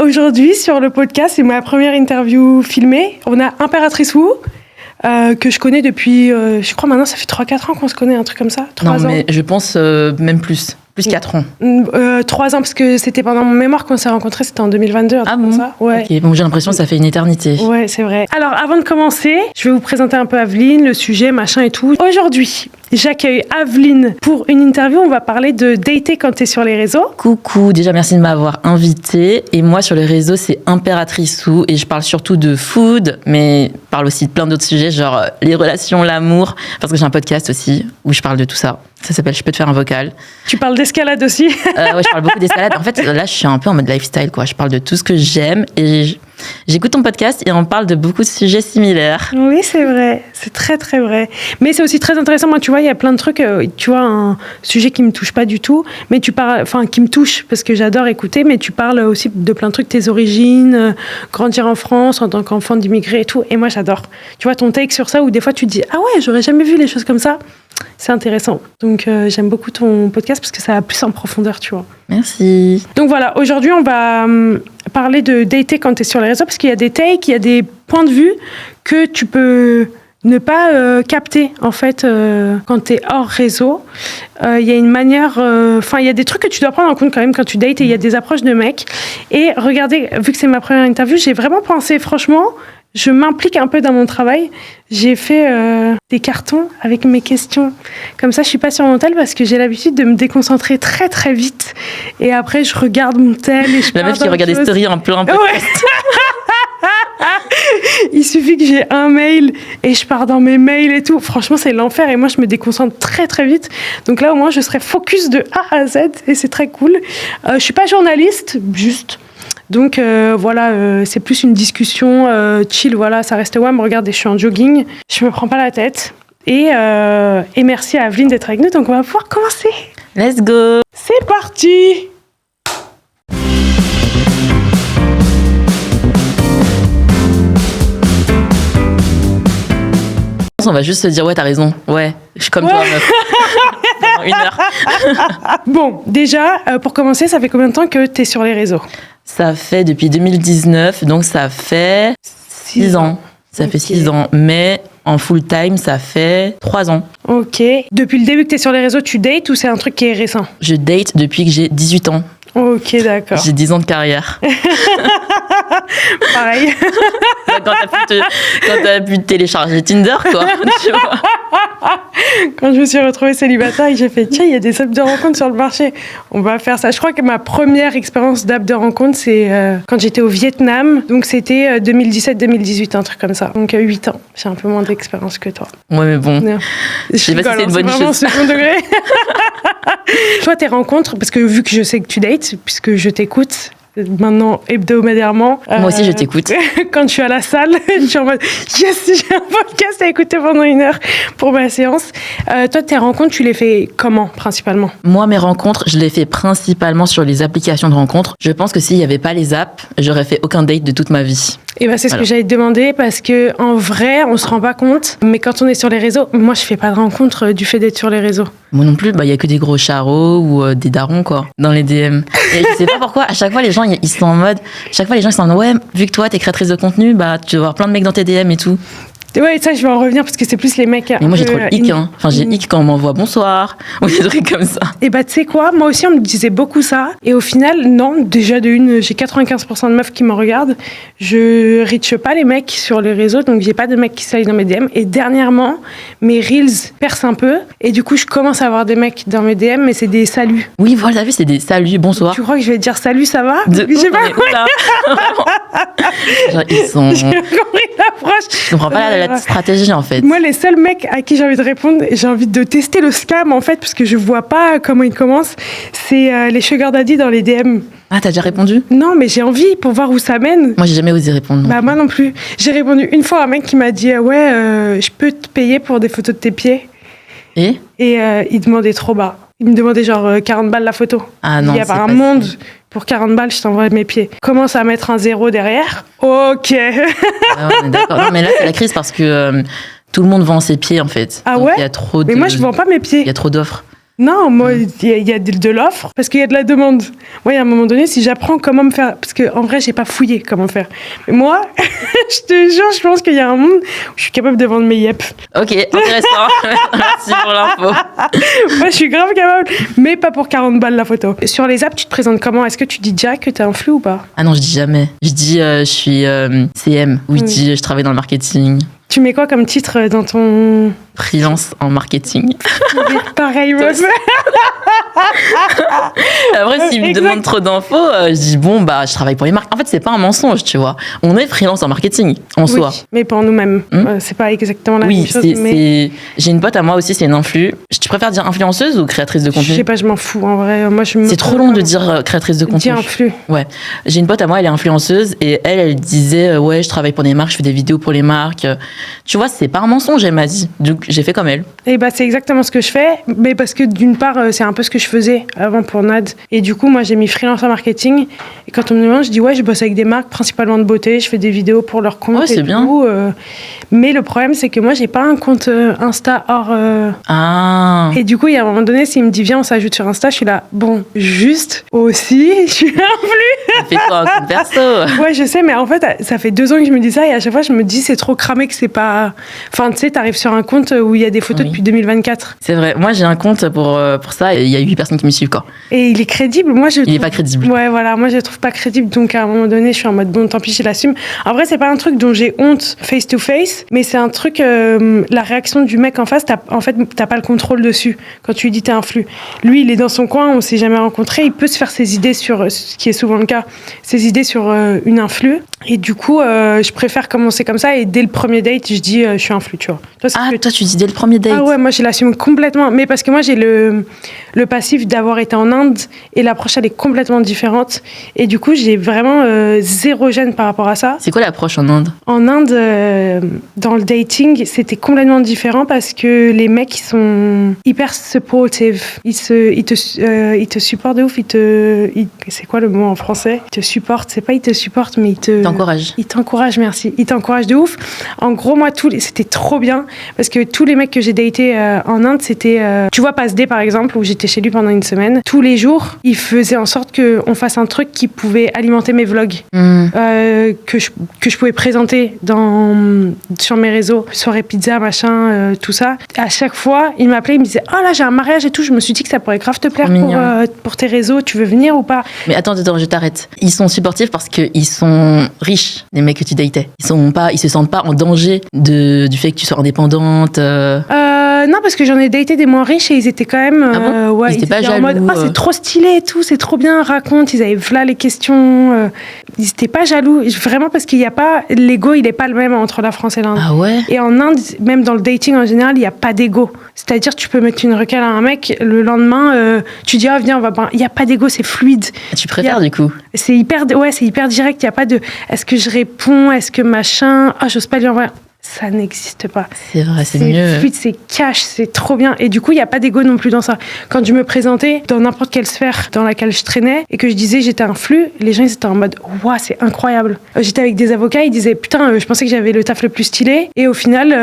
Aujourd'hui, sur le podcast, c'est ma première interview filmée. On a Impératrice Wu, que je connais depuis, je crois maintenant, ça fait 3-4 ans qu'on se connaît, un truc comme ça. 3 ans. Non, mais je pense même plus 4 ans. 3 ans, parce que c'était pendant mon mémoire qu'on s'est rencontrés, c'était en 2022. Ah bon? Ça. Ouais. Ok, bon, j'ai l'impression que ça fait une éternité. Ouais, c'est vrai. Alors, avant de commencer, je vais vous présenter un peu Aveline, le sujet, machin et tout. Aujourd'hui, j'accueille Aveline pour une interview. On va parler de dater quand t'es sur les réseaux. Coucou, déjà merci de m'avoir invitée. Et moi, sur les réseaux, c'est Impératrice Wu. Et je parle surtout de food, mais je parle aussi de plein d'autres sujets, genre les relations, l'amour. Parce que j'ai un podcast aussi où je parle de tout ça. Ça s'appelle Je peux te faire un vocal. Tu parles d'escalade aussi? Ouais, je parle beaucoup d'escalade. En fait, là, je suis un peu en mode lifestyle, quoi. Je parle de tout ce que j'aime et j'écoute ton podcast et on parle de beaucoup de sujets similaires. Oui, c'est vrai. C'est très, très vrai. Mais c'est aussi très intéressant. Moi, tu vois, il y a plein de trucs. Tu vois, un sujet qui me touche pas du tout, mais tu parles, enfin, qui me touche parce que j'adore écouter. Mais tu parles aussi de plein de trucs, tes origines, grandir en France en tant qu'enfant d'immigré et tout. Et moi, j'adore. Tu vois, ton take sur ça où des fois tu te dis, ah ouais, j'aurais jamais vu les choses comme ça. C'est intéressant. Donc, j'aime beaucoup ton podcast parce que ça va plus en profondeur, tu vois. Merci. Donc voilà, aujourd'hui, on va parler de dater quand tu es sur les réseaux parce qu'il y a des takes, il y a des points de vue que tu peux ne pas capter, en fait, quand tu es hors réseau. Il y a une manière... Enfin, il y a des trucs que tu dois prendre en compte quand même quand tu dates et il y a des approches de mecs. Et regardez, vu que c'est ma première interview, j'ai vraiment pensé, franchement... Je m'implique un peu dans mon travail. J'ai fait des cartons avec mes questions. Comme ça, je suis pas sur mon tel parce que j'ai l'habitude de me déconcentrer très très vite. Et après, je regarde mon tel et je La meuf qui regarde des stories en plein podcast. Ouais. Il suffit que j'ai un mail et je pars dans mes mails et tout. Franchement, c'est l'enfer et moi, je me déconcentre très très vite. Donc là, au moins, je serai focus de A à Z et c'est très cool. Je suis pas journaliste, juste... Donc voilà, c'est plus une discussion chill, voilà, ça reste ouais, me regardez, je suis en jogging, je me prends pas la tête. Et merci à Aveline d'être avec nous, donc on va pouvoir commencer. Let's go. C'est parti. On va juste se dire, ouais, t'as raison, ouais, je suis comme toi, meuf. Pendant 1 heure. Bon, déjà, pour commencer, ça fait combien de temps que t'es sur les réseaux? Ça fait depuis 2019, donc ça fait 6 ans. Ça fait 6 ans, mais en full time, ça fait 3 ans. Ok. Depuis le début que t'es sur les réseaux, tu dates ou c'est un truc qui est récent? Je date depuis que j'ai 18 ans. Ok, d'accord. J'ai 10 ans de carrière. Pareil. Quand t'as pu télécharger Tinder, quoi. Tu vois. Quand je me suis retrouvée célibataire, j'ai fait tiens, il y a des apps de rencontre sur le marché. On va faire ça. Je crois que ma première expérience d'app de rencontre, c'est quand j'étais au Vietnam. Donc c'était 2017-2018, un truc comme ça. Donc 8 ans. J'ai un peu moins d'expérience que toi. Ouais, mais bon. Non. Je sais pas si c'est une bonne chose. C'est vraiment second degré. Toi, tes rencontres, parce que vu que je sais que tu dates, puisque je t'écoute maintenant hebdomadairement. Moi aussi, je t'écoute. Quand je suis à la salle, je suis en mode yes, j'ai un podcast à écouter pendant 1 heure pour ma séance. Toi, tes rencontres, tu les fais comment, principalement? Moi, mes rencontres, je les fais principalement sur les applications de rencontres. Je pense que s'il n'y avait pas les apps, j'aurais fait aucun date de toute ma vie. Et ben c'est ce que j'allais te demander parce que en vrai, on se rend pas compte. Mais quand on est sur les réseaux, moi, je fais pas de rencontres du fait d'être sur les réseaux. Moi non plus, il y a que des gros charros ou des darons, quoi, dans les DM. Et je sais pas pourquoi, à chaque fois, les gens, ils sont en mode, ouais, vu que toi, t'es créatrice de contenu, bah, tu vas voir plein de mecs dans tes DM et tout. Ouais, ça, je vais en revenir parce que c'est plus les mecs. Mais moi, j'ai trop le hic, hein. Enfin, j'ai hic quand on m'envoie bonsoir ou des trucs comme ça. Et bah, tu sais quoi, moi aussi, on me disait beaucoup ça. Et au final, non, déjà de une, j'ai 95% de meufs qui me regardent. Je reach pas les mecs sur les réseaux, donc j'ai pas de mecs qui s'allient dans mes DM. Et dernièrement, mes reels percent un peu. Et du coup, je commence à avoir des mecs dans mes DM, mais c'est des saluts. Oui, voilà, t'as vu, c'est des saluts, bonsoir. Tu crois que je vais te dire salut, ça va? J'ai pas genre, ils sont... J'ai compris l'approche. Je comprends pas la stratégie, en fait. Moi, les seuls mecs à qui j'ai envie de répondre, j'ai envie de tester le scam, en fait, parce que je vois pas comment ils commencent, c'est les sugar daddy dans les DM. Ah, t'as déjà répondu? Non, mais j'ai envie pour voir où ça mène. Moi, j'ai jamais osé répondre. Bah, moi non plus. J'ai répondu une fois à un mec qui m'a dit ouais, je peux te payer pour des photos de tes pieds. Et il demandait trop bas. Il me demandait genre 40 balles la photo. Ah non, il y a pas un monde. Pour 40 balles, je t'envoie mes pieds. Commence à mettre un 0 derrière. Ok. Ah, on est d'accord. Non, mais là, c'est la crise parce que tout le monde vend ses pieds, en fait. Ah donc, ouais? Il y a trop de... Mais moi, je vends pas mes pieds. Il y a trop d'offres. Non, moi, il y a de l'offre parce qu'il y a de la demande. Moi, il y a un moment donné, si j'apprends comment me faire... Parce qu'en vrai, j'ai pas fouillé comment faire. Mais moi, je te jure, je pense qu'il y a un monde où je suis capable de vendre mes yep. Ok, intéressant. Merci pour l'info. Moi, je suis grave capable, mais pas pour 40 balles la photo. Sur les apps, tu te présentes comment? Est-ce que tu dis direct que t'es un flux ou pas? Ah non, je dis jamais. Je dis je suis CM ou je dis je travaille dans le marketing. Tu mets quoi comme titre dans ton... Freelance en marketing. Pareil, moi. Après, s'ils me demandent trop d'infos, je dis bon, bah, je travaille pour les marques. En fait, c'est pas un mensonge, tu vois. On est freelance en marketing, en soi. Mais pour nous-mêmes. C'est pas exactement la même chose. Oui, j'ai une pote à moi aussi, c'est une influ. Tu préfères dire influenceuse ou créatrice de contenu? Je sais pas, je m'en fous, en vrai. Moi, c'est trop long de dire créatrice de contenu. Dis influ. Ouais. J'ai une pote à moi, elle est influenceuse et elle disait ouais, je travaille pour des marques, je fais des vidéos pour les marques. Tu vois, c'est pas un mensonge, elle m'a dit. Donc, j'ai fait comme elle. Et bah, c'est exactement ce que je fais, mais parce que d'une part, c'est un peu ce que je faisais avant pour NAD. Et du coup, moi, j'ai mis freelance en marketing. Et quand on me demande, je dis ouais, je bosse avec des marques, principalement de beauté, je fais des vidéos pour leur compte. Ouais, c'est bien. Mais le problème, c'est que moi, j'ai pas un compte Insta hors. Ah. Et du coup, il y a un moment donné, s'il me dit viens, on s'ajoute sur Insta, je suis là, bon, juste aussi, je suis influe. Fais-toi un compte perso. Ouais, je sais, mais en fait, ça fait 2 ans que je me dis ça et à chaque fois, je me dis c'est trop cramé que c'est pas. Enfin, tu sais, t'arrives sur un compte où il y a des photos depuis 2024. C'est vrai. Moi, j'ai un compte pour ça et il y a 8 personnes qui me suivent, quoi. Et il est crédible. Il est pas crédible. Ouais, voilà. Moi, je le trouve pas crédible. Donc, à un moment donné, je suis en mode bon, tant pis, je l'assume. En vrai, c'est pas un truc dont j'ai honte face to face, mais c'est un truc, la réaction du mec en face, t'as pas le contrôle dessus quand tu lui dis t'es un flux. Lui, il est dans son coin, on s'est jamais rencontré. Il peut se faire ses idées sur, ce qui est souvent le cas, ses idées sur une influx. Et du coup, je préfère commencer comme ça et dès le premier date, je dis je suis un flux, tu vois. Toi, tu dis dès le premier date. Ah ouais, moi je l'assume complètement. Mais parce que moi j'ai le passif d'avoir été en Inde et l'approche elle est complètement différente. Et du coup, j'ai vraiment zéro gêne par rapport à ça. C'est quoi l'approche en Inde? En Inde, dans le dating, c'était complètement différent parce que les mecs ils sont hyper supportive. Ils te supportent de ouf. C'est quoi le mot en français? Ils te supportent. C'est pas ils te supportent, mais t'encouragent. Ils t'encouragent, merci. Ils t'encouragent de ouf. En gros, moi, c'était trop bien parce que tous les mecs que j'ai datés en Inde, c'était, tu vois, Pasdé par exemple, où j'étais chez lui pendant une semaine. Tous les jours, il faisait en sorte qu'on fasse un truc qui pouvait alimenter mes vlogs, que je pouvais présenter sur mes réseaux, soirée pizza, machin, tout ça. À chaque fois, il m'appelait, il me disait oh là, j'ai un mariage et tout. Je me suis dit que ça pourrait grave te plaire pour tes réseaux. Tu veux venir ou pas? Mais attends, je t'arrête. Ils sont supportifs parce qu'ils sont riches, les mecs que tu datais. Ils se sentent pas en danger du fait que tu sois indépendante. Non, parce que j'en ai daté des moins riches et ils étaient quand même. Ah bon ils étaient pas jaloux. En mode, c'est trop stylé et tout, c'est trop bien, raconte. Ils avaient là les questions. Ils étaient pas jaloux. Vraiment, parce qu'il y a pas. L'ego, il est pas le même entre la France et l'Inde. Ah ouais? Et en Inde, même dans le dating en général, il y a pas d'ego. C'est-à-dire, tu peux mettre une recale à un mec, le lendemain, tu dis, ah, viens, on va pas. Il y a pas d'ego, c'est fluide. Tu préfères du coup? C'est hyper direct. Il y a pas de. Est-ce que je réponds? Est-ce que machin? Ah, j'ose pas lui envoyer. Ça n'existe pas. C'est vrai, c'est mieux. C'est fluide, c'est cash, c'est trop bien. Et du coup, il n'y a pas d'ego non plus dans ça. Quand je me présentais dans n'importe quelle sphère dans laquelle je traînais et que je disais j'étais un flux, les gens ils étaient en mode waouh, c'est incroyable. J'étais avec des avocats, ils disaient putain, je pensais que j'avais le taf le plus stylé. Et au final,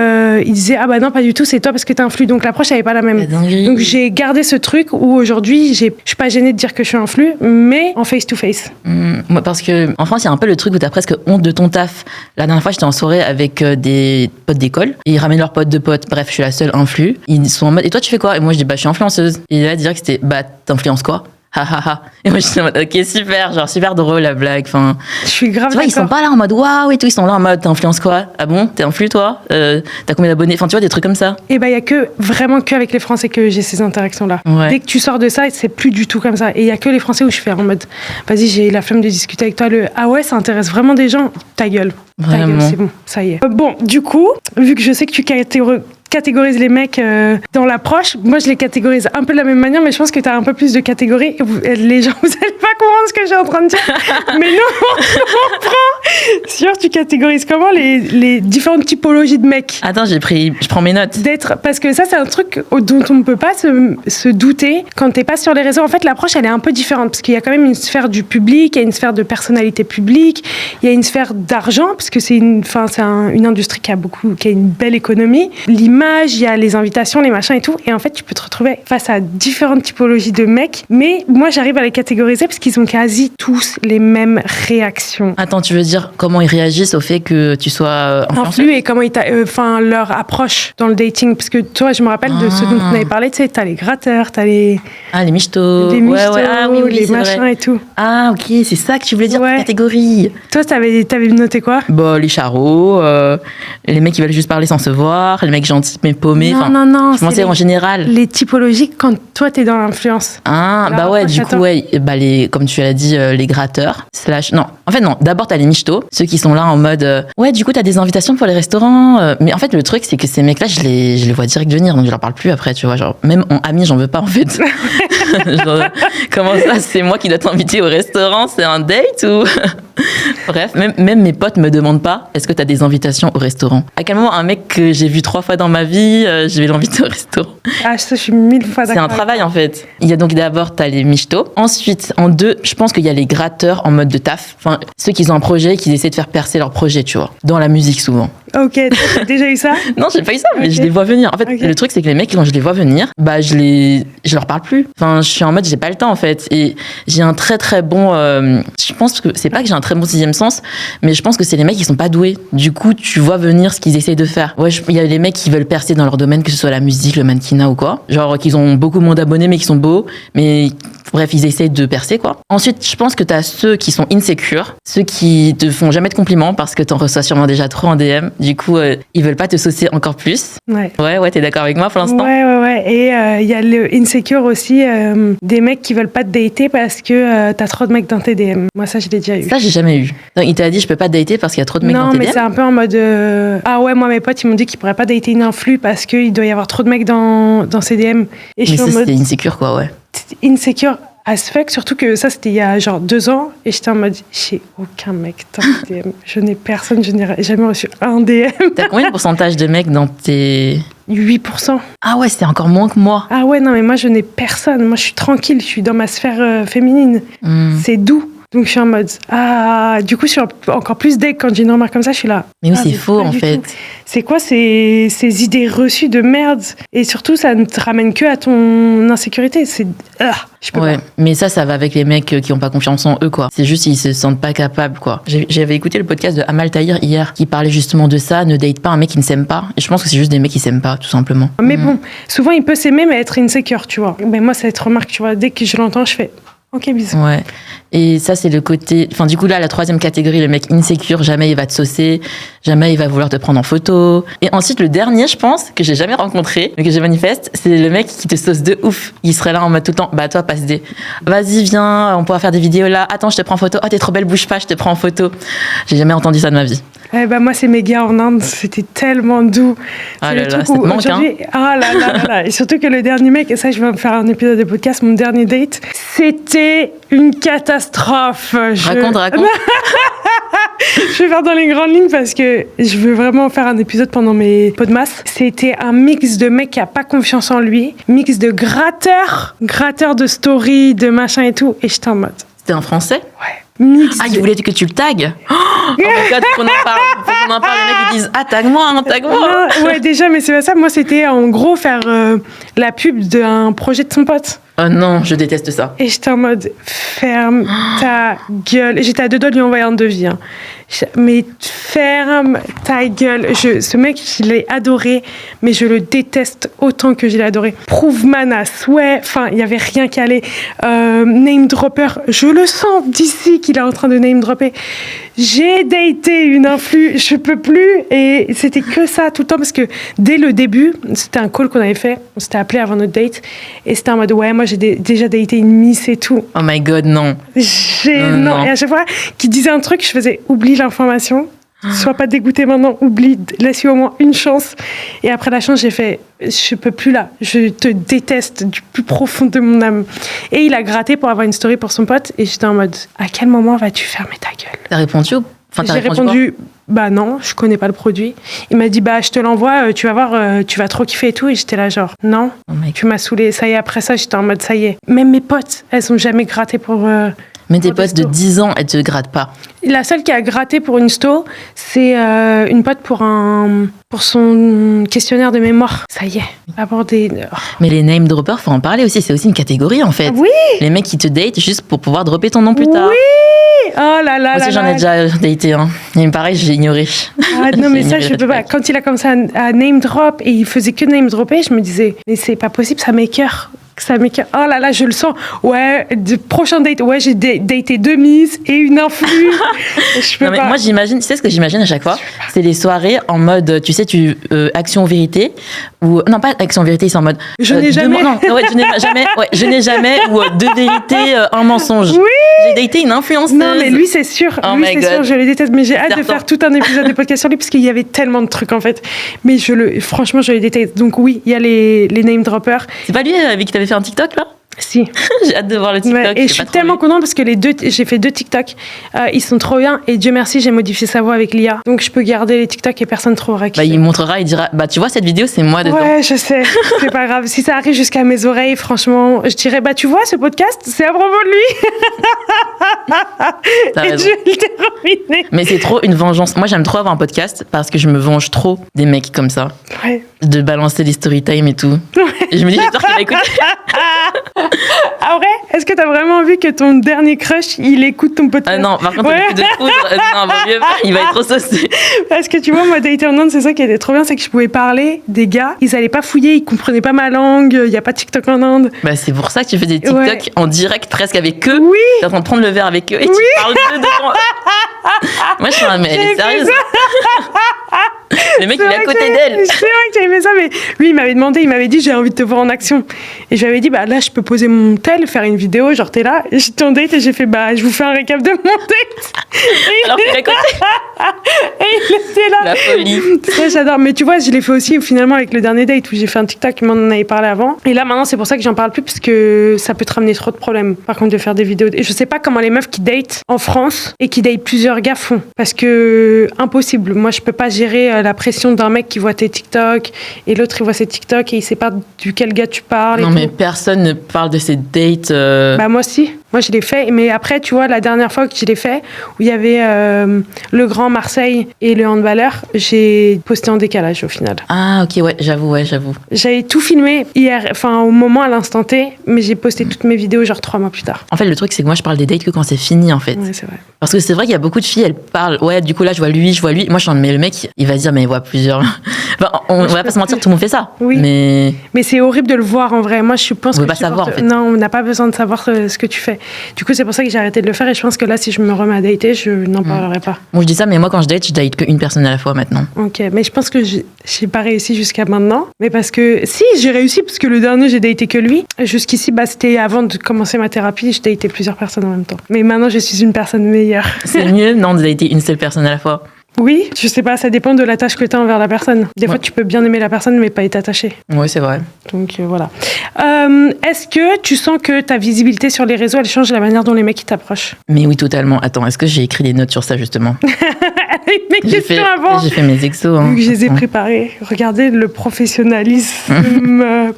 ils disaient ah bah non, pas du tout, c'est toi parce que t'es un flux. Donc l'approche, elle n'est pas la même. Donc j'ai gardé ce truc où aujourd'hui, je suis pas gênée de dire que je suis un flux, mais en face to face. Moi, parce que en France, il y a un peu le truc où t'as presque honte de ton taf. La dernière fois, j'étais en soirée avec des potes d'école et ils ramènent leurs potes de potes. Bref, je suis la seule influe. Ils sont en mode et toi tu fais quoi? Et moi je dis bah je suis influenceuse. Et là dire que c'était bah t'influences quoi? Ha ha ha. Et moi j'étais en mode ok super, genre super drôle la blague. Enfin, je suis grave. Tu vois, ils sont pas là en mode waouh et tout, ils sont là en mode t'influences quoi? Ah bon? T'es influ toi? T'as combien d'abonnés? Enfin tu vois des trucs comme ça. Et bah il y a vraiment que avec les Français que j'ai ces interactions là. Ouais. Dès que tu sors de ça, c'est plus du tout comme ça. Et il y a que les Français où je fais en mode vas-y j'ai la flemme de discuter avec toi. Ah ouais ça intéresse vraiment des gens. Ta gueule. Vraiment. C'est bon, ça y est. Bon, du coup, vu que je sais que tu catégorises les mecs dans l'approche, moi je les catégorise un peu de la même manière, mais je pense que tu as un peu plus de catégories. Les gens, vous n'allez pas comprendre ce que je suis en train de dire, mais nous, on prend. Sûr, tu catégorises comment les différentes typologies de mecs? Attends, je prends mes notes. Parce que ça, c'est un truc dont on ne peut pas se douter quand tu n'es pas sur les réseaux. En fait, l'approche, elle est un peu différente, parce qu'il y a quand même une sphère du public, il y a une sphère de personnalité publique, il y a une sphère d'argent, parce que c'est une industrie qui a une belle économie. L'image l'image, il y a les invitations, les machins et tout. Et en fait, tu peux te retrouver face à différentes typologies de mecs. Mais moi, j'arrive à les catégoriser parce qu'ils ont quasi tous les mêmes réactions. Attends, tu veux dire comment ils réagissent au fait que tu sois influenceuse? Influx et comment leur approche dans le dating. Parce que toi, je me rappelle de ce dont on avait parlé, tu sais, t'as les gratteurs, t'as les... Ah, les michtos. Les michtos, Ah, oui, les c'est machins vrai. et tout. Ah, ok, c'est ça que tu voulais dire, catégorie. Toi, t'avais noté quoi? Bon, les charros, les mecs qui veulent juste parler sans se voir, les mecs gentils mais paumés. Non. Je pensais en général. Les typologies quand toi, t'es dans l'influence. Ah, La bah ouais, du approche, coup, ouais, bah comme tu l'as dit, les gratteurs, non, en fait, non, d'abord, t'as les michtos, ceux qui sont là en mode, ouais, du coup, t'as des invitations pour les restaurants, mais en fait, le truc, c'est que ces mecs-là, je les vois direct venir, donc je leur parle plus après, tu vois, genre, même en ami, j'en veux pas, en fait. Genre, comment ça, c'est moi qui dois t'inviter au restaurant, c'est un date ou... Bref, même mes potes me demandent pas, est-ce que t'as des invitations au restaurant? À quel moment un mec que j'ai vu 3 fois dans ma vie, je vais l'inviter au restaurant? Ah, ça, je suis 1000 fois d'accord. C'est un travail en fait. Il y a donc d'abord, t'as les michtos. Ensuite, en 2, je pense qu'il y a les gratteurs en mode de taf. Enfin, ceux qui ont un projet et qui essaient de faire percer leur projet, tu vois. Dans la musique souvent. Ok, t'as déjà eu ça? Non, j'ai pas eu ça, mais je les vois venir. En fait, le truc, c'est que les mecs, quand je les vois venir, bah, je leur parle plus. Enfin, je suis en mode, j'ai pas le temps, en fait. Et j'ai un très, très bon, je pense que c'est pas que j'ai un très bon 6e sens, mais je pense que c'est les mecs qui sont pas doués. Du coup, tu vois venir ce qu'ils essayent de faire. Ouais, il y a les mecs qui veulent percer dans leur domaine, que ce soit la musique, le mannequinat ou quoi. Genre, qu'ils ont beaucoup moins d'abonnés, mais qui sont beaux. Mais, bref, ils essayent de percer, quoi. Ensuite, je pense que t'as ceux qui sont insecures, ceux qui te font jamais de compliments parce que t'en reçois sûrement déjà trop en DM. Du coup, ils veulent pas te saucer encore plus. Ouais, t'es d'accord avec moi pour l'instant? Ouais. Et il y a le insecure aussi, des mecs qui veulent pas te dater parce que t'as trop de mecs dans tes DM. Moi, ça, je l'ai déjà eu. Ça, j'ai jamais eu. Donc, il t'a dit, je peux pas te dater parce qu'il y a trop de mecs dans tes DM? Non, mais c'est un peu en mode... Ah ouais, moi, mes potes, ils m'ont dit qu'ils pourraient pas dater une influe parce qu'il doit y avoir trop de mecs dans ses DM. Et mais ça, c'est insécure, quoi, ouais. Insecure as fuck, surtout que ça, c'était il y a genre 2 ans. Et j'étais en mode, j'ai aucun mec dans mes DM. Je n'ai personne, je n'ai jamais reçu un DM. T'as combien de pourcentage de mecs dans tes... 8%. Ah ouais, c'est encore moins que moi. Ah ouais, non, mais moi, je n'ai personne. Moi, je suis tranquille, je suis dans ma sphère féminine. C'est doux. Donc, je suis en mode, du coup, je suis encore plus deg quand j'ai une remarque comme ça, je suis là. Mais oui, c'est faux, en fait. C'est quoi ces idées reçues de merde? Et surtout, ça ne te ramène que à ton insécurité. Je peux pas. Mais ça va avec les mecs qui ont pas confiance en eux, quoi. C'est juste, ils se sentent pas capables, quoi. J'avais écouté le podcast de Amal Tahir hier, qui parlait justement de ça, ne date pas un mec qui ne s'aime pas. Et je pense que c'est juste des mecs qui s'aiment pas, tout simplement. Mais bon, souvent, il peut s'aimer, mais être insecure, tu vois. Mais moi, cette remarque, tu vois, dès que je l'entends, je fais... Ok, bisous. Ouais. Et ça, c'est le côté... Enfin, du coup, là, la 3e catégorie, le mec insécure, jamais il va te saucer, jamais il va vouloir te prendre en photo. Et ensuite, le dernier, je pense, que j'ai jamais rencontré, mais que je manifeste, c'est le mec qui te sauce de ouf. Il serait là en mode tout le temps, bah toi, passe des... Vas-y, viens, on pourra faire des vidéos là. Attends, je te prends en photo. Oh, t'es trop belle, bouge pas, je te prends en photo. J'ai jamais entendu ça de ma vie. Moi, c'est mes gars en Inde, c'était tellement doux. Ah là là, ça te manque, hein. Ah là. Et surtout que le dernier mec, et ça, je vais me faire un épisode de podcast, mon dernier date, c'était une catastrophe. Raconte. Je vais faire dans les grandes lignes parce que je veux vraiment faire un épisode pendant mes podmas. C'était un mix de mec qui a pas confiance en lui, mix de gratteur de story, de machin et tout, et j'étais en mode... C'était un Français? Ouais. Il voulait que tu le tagues? Oh my god, faut qu'on en parle. Les mecs, ils disent, tague-moi. Non, ouais, déjà, mais c'est pas ça. Moi, c'était en gros faire la pub d'un projet de son pote. Oh non, je déteste ça. Et j'étais en mode, ferme ta gueule. Et j'étais à 2 doigts de lui envoyer un devis. Hein. Mais ferme ta gueule. Ce mec, je l'ai adoré, mais je le déteste autant que je l'ai adoré. Prouve Manas, ouais. Enfin, il n'y avait rien qui allait. Name dropper, je le sens d'ici qu'il est en train de name dropper. J'ai daté une influe, je peux plus. Et c'était que ça tout le temps, parce que dès le début, c'était un call qu'on avait fait. On s'était appelé avant notre date. Et c'était en mode, ouais, moi j'ai déjà daté une miss et tout. Oh my god, non. Non. Et à chaque fois qu'il disait un truc, je faisais, oublie l'information. Sois pas dégoûté maintenant, oublie, laisse-lui au moins une chance. Et après la chance, j'ai fait, je peux plus là, je te déteste du plus profond de mon âme. Et il a gratté pour avoir une story pour son pote, et j'étais en mode, à quel moment vas-tu fermer ta gueule? T'as répondu ou... J'ai répondu, bah non, je connais pas le produit. Il m'a dit, bah je te l'envoie, tu vas voir, tu vas trop kiffer et tout. Et j'étais là genre, non, tu m'as saoulée. Ça y est, après ça, j'étais en mode, ça y est. Même mes potes, elles ont jamais gratté pour... Mais tes Pour des potes de stos. 10 ans, elles te grattent pas. La seule qui a gratté pour une sto, c'est une pote pour son questionnaire de mémoire. Ça y est, aborder. Oh. Mais les name droppers, faut en parler aussi. C'est aussi une catégorie, en fait. Oui, Les mecs qui te datent juste pour pouvoir dropper ton nom plus tard. oui. Oh là là Moi là aussi, j'en là. ai déjà daté. Hein. Et pareil, j'ai ignoré. Ah, non, mais J'ai ça, ignoré je le peux pas. truc. Quand il a commencé à name drop et il faisait que name dropper, je me disais, mais c'est pas possible, ça m'écoeure. Ça m'écoeure. Oh là là, je le sens. Ouais, prochain date. Ouais, j'ai daté 2 miss et une influe. Je peux Non, mais pas. moi, j'imagine, tu sais ce que j'imagine à chaque fois? C'est les soirées en mode, tu sais, action vérité, ou, non, pas action vérité, c'est en mode. Je n'ai jamais. Non, ouais, je n'ai jamais, ou deux vérités, un mensonge. Oui. J'ai daté une influenceuse. Non, mais lui, c'est sûr. Oh lui, my c'est God. sûr, je le déteste. Mais j'ai hâte de Certain. faire tout un épisode de podcast sur lui parce qu'il y avait tellement de trucs, en fait. Mais franchement, je le déteste. Donc, oui, il y a les name droppers. C'est pas lui avec qui t'avais fait un TikTok, là? Si. J'ai hâte de voir le TikTok. Ouais, et je suis tellement contente parce que j'ai fait 2 TikTok. Ils sont trop bien. Et Dieu merci, j'ai modifié sa voix avec l'IA. Donc, je peux garder les TikTok et personne ne trouvera qui Bah, c'est. il montrera, il dira, bah, tu vois, cette vidéo, c'est moi dedans. Ouais, je sais, c'est pas grave. Si ça arrive jusqu'à mes oreilles, franchement, je dirais, bah tu vois, ce podcast, c'est à propos de lui. T'as Et raison. je vais le terminer. Mais c'est trop une vengeance. Moi, j'aime trop avoir un podcast parce que je me venge trop des mecs comme ça. Ouais. De balancer les story time et tout. Et je me dis, j'ai peur qu'il va écouter. Ah vrai? Est-ce que t'as vraiment envie que ton dernier crush, il écoute ton podcast? Ah non, par contre, Ouais. le coup de foudre, non, vaut mieux pas, il va être trop saucé. Parce que tu vois, moi, Dater en Inde, c'est ça qui était trop bien, c'est que je pouvais parler des gars, ils allaient pas fouiller, ils comprenaient pas ma langue, il y a pas de TikTok en Inde. Bah, c'est pour ça que tu fais des TikTok Ouais. en direct presque avec eux. Oui! T'es en train de prendre le verre avec eux et tu parles d'eux devant eux. Moi, je suis un mais elle est J'ai fait sérieuse. Le mec, il est à côté C'est d'elle. vrai que j'avais fait ça, mais lui, il m'avait demandé, il m'avait dit, j'ai envie de te voir en action. Et je lui avais dit, bah là, je peux poser mon tel, faire une vidéo, genre t'es là, et j'étais en date et j'ai fait, bah je vous fais un récap de mon date. Et Alors qu'il est à côté. et il était là. La folie. Ça, j'adore. Mais tu vois, je l'ai fait aussi finalement avec le dernier date où j'ai fait un TikTok, il m'en avait parlé avant. Et là, maintenant, c'est pour ça que j'en parle plus parce que ça peut te ramener trop de problèmes. Par contre, de faire des vidéos. Et je sais pas comment les meufs qui datent en France et qui datent plusieurs gars font. Parce que, impossible. Moi, je peux pas gérer la pression d'un mec qui voit tes TikTok et l'autre, il voit ses TikTok et il sait pas duquel gars tu parles. Non, et mais tout. personne ne parle de ces dates. Bah, moi aussi. Moi, je l'ai fait. Mais après, tu vois, la dernière fois que je l'ai fait, où il y avait le Grand Marseille et le handballeur, j'ai posté en décalage au final. Ah, ok, ouais, j'avoue. J'avais tout filmé hier, enfin au moment à l'instant T, mais j'ai posté toutes mes vidéos genre 3 mois plus tard. En fait, le truc, c'est que moi, je parle des dates que quand c'est fini, en fait. Ouais, c'est vrai. Parce que c'est vrai qu'il y a beaucoup de filles, elles parlent, ouais, du coup, là, je vois lui. Moi, je suis en mais le mec, il va se dire, mais il voit plusieurs. Enfin, on va pas se mentir, tout le monde fait ça. Oui. Mais Mais c'est horrible de le voir en vrai. Moi, je pense On veut que pas je savoir, supporte- en fait. Non, on n'a pas besoin de savoir ce que tu fais. Du coup, c'est pour ça que j'ai arrêté de le faire et je pense que là, si je me remets à dater, je n'en parlerai pas. bon, je dis ça, mais moi, quand je date qu'une personne à la fois maintenant. Ok, mais je pense que j'ai pas réussi jusqu'à maintenant. Mais parce que, si, j'ai réussi parce que le dernier, j'ai daté que lui. Jusqu'ici, bah, c'était avant de commencer ma thérapie, j'ai daté plusieurs personnes en même temps. Mais maintenant, je suis une personne meilleure. C'est mieux, non, de dater une seule personne à la fois. Oui, je sais pas, ça dépend de l'attache que tu as envers la personne. Des fois, Ouais. tu peux bien aimer la personne, mais pas être attaché. Oui, c'est vrai. Donc voilà. Est-ce que tu sens que ta visibilité sur les réseaux, elle change la manière dont les mecs ils t'approchent? Mais oui, totalement. Attends, est-ce que j'ai écrit des notes sur ça, justement? Avec mes questions avant. J'ai fait mes exos. Hein. Vu que je les ai préparées. Regardez le professionnalisme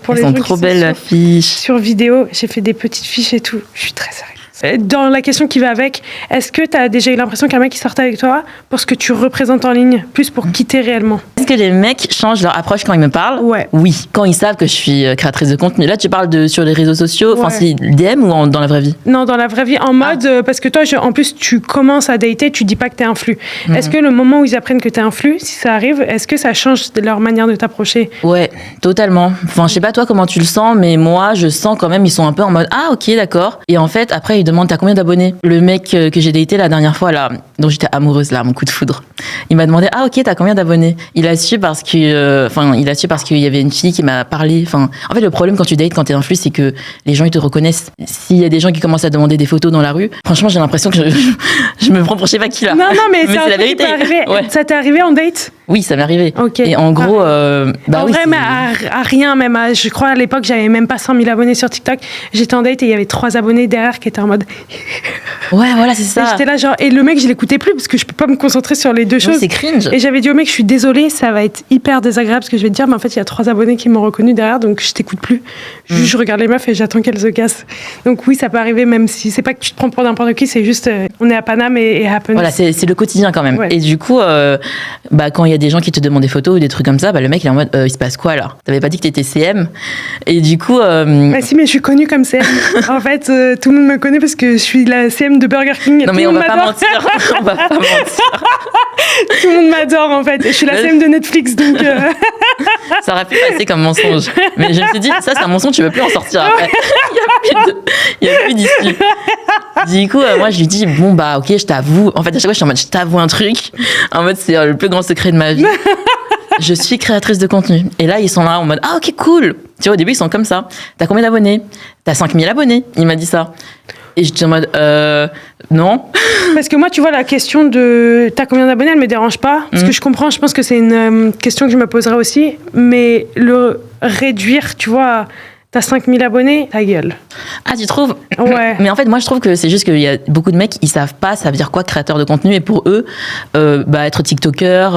pour Elles les sont gens trop qui belles, sont la fiche. sur vidéo. J'ai fait des petites fiches et tout. Je suis très sérieuse. Dans la question qui va avec, est-ce que tu as déjà eu l'impression qu'un mec qui sortait avec toi pour ce que tu représentes en ligne, plus pour quitter réellement? Est-ce que les mecs changent leur approche quand ils me parlent? Ouais. Oui, quand ils savent que je suis créatrice de contenu. Là, tu parles sur les réseaux sociaux, enfin, Ouais. c'est DM ou dans la vraie vie? Non, dans la vraie vie, en mode, parce que toi, en plus, tu commences à dater, tu dis pas que t'es un flux. Mhm. Est-ce que le moment où ils apprennent que t'es un flux, si ça arrive, est-ce que ça change leur manière de t'approcher? Ouais, totalement. Enfin, je sais pas toi comment tu le sens, mais moi, je sens quand même, ils sont un peu en mode, ah, ok, d'accord. Et en fait, après, ils demandent, t'as combien d'abonnés? Le mec que j'ai daté la dernière fois, là, dont j'étais amoureuse, là, mon coup de foudre, il m'a demandé, ah, ok, t'as combien d'abonnés? Il a su parce qu'il y avait une fille qui m'a parlé. Enfin, en fait, le problème quand tu dates, quand t'es un flux, c'est que les gens, ils te reconnaissent. S'il y a des gens qui commencent à demander des photos dans la rue, franchement, j'ai l'impression que je me prends pour je sais pas qui, là. Non, mais c'est c'est un la truc qui vérité. peut arriver. Ouais. Ça t'est arrivé en date? Oui, ça m'est arrivé. Ok. Et en gros, bah en oui, vrai, c'est- mais à rien, même je crois à l'époque, j'avais même pas 100 000 abonnés sur TikTok. J'étais en date et il y avait 3 abonnés derrière qui étaient en mode. Ouais, voilà, c'est Et ça. j'étais là, genre, et le mec, je l'écoutais plus parce que je peux pas me concentrer sur les deux Oui, choses. c'est cringe. Et j'avais dit au mec, je suis désolée, ça va être hyper désagréable ce que je vais te dire, mais en fait, il y a 3 abonnés qui m'ont reconnu derrière, donc je t'écoute plus. Juste, je regarde les meufs et j'attends qu'elles se cassent. Donc oui, ça peut arriver, même si c'est pas que tu te prends pour n'importe qui, c'est juste, on est à Paname et happen. Voilà, c'est le quotidien quand même. Ouais. Et du coup, quand il y a des gens qui te demandent des photos ou des trucs comme ça, le mec il est en mode il se passe quoi là? T'avais pas dit que t'étais CM? Et du coup. Bah si, mais je suis connue comme CM. En fait, tout le monde me connaît parce que je suis la CM de Burger King. Non, mais Tout on le va monde pas m'adore. mentir. On va pas mentir. Tout le monde m'adore en fait. Je suis la CM de Netflix, donc. Ça aurait pu passer comme mensonge. Mais je me suis dit, ça c'est un mensonge, tu veux plus en sortir après. Il y a plus d'issue. Du coup, moi je lui dis, bon bah ok, je t'avoue. En fait, à chaque fois, je suis en mode, je t'avoue un truc. En mode, c'est le plus grand secret de ma vie. Je suis créatrice de contenu. Et là, ils sont là en mode, ah ok, cool. Tu vois, au début, ils sont comme ça. T'as combien d'abonnés? T'as 5000 abonnés. Il m'a dit ça. Et j'étais en mode, non. Parce que moi, tu vois, la question de t'as combien d'abonnés, elle me dérange pas. Parce que je comprends, je pense que c'est une question que je me poserais aussi. Mais le réduire, tu vois, t'as 5000 abonnés, ta gueule. Ah, tu trouves? Ouais. Mais en fait, moi, je trouve que c'est juste qu'il y a beaucoup de mecs, ils savent pas, ça veut dire quoi, créateur de contenu. Et pour eux, être TikToker,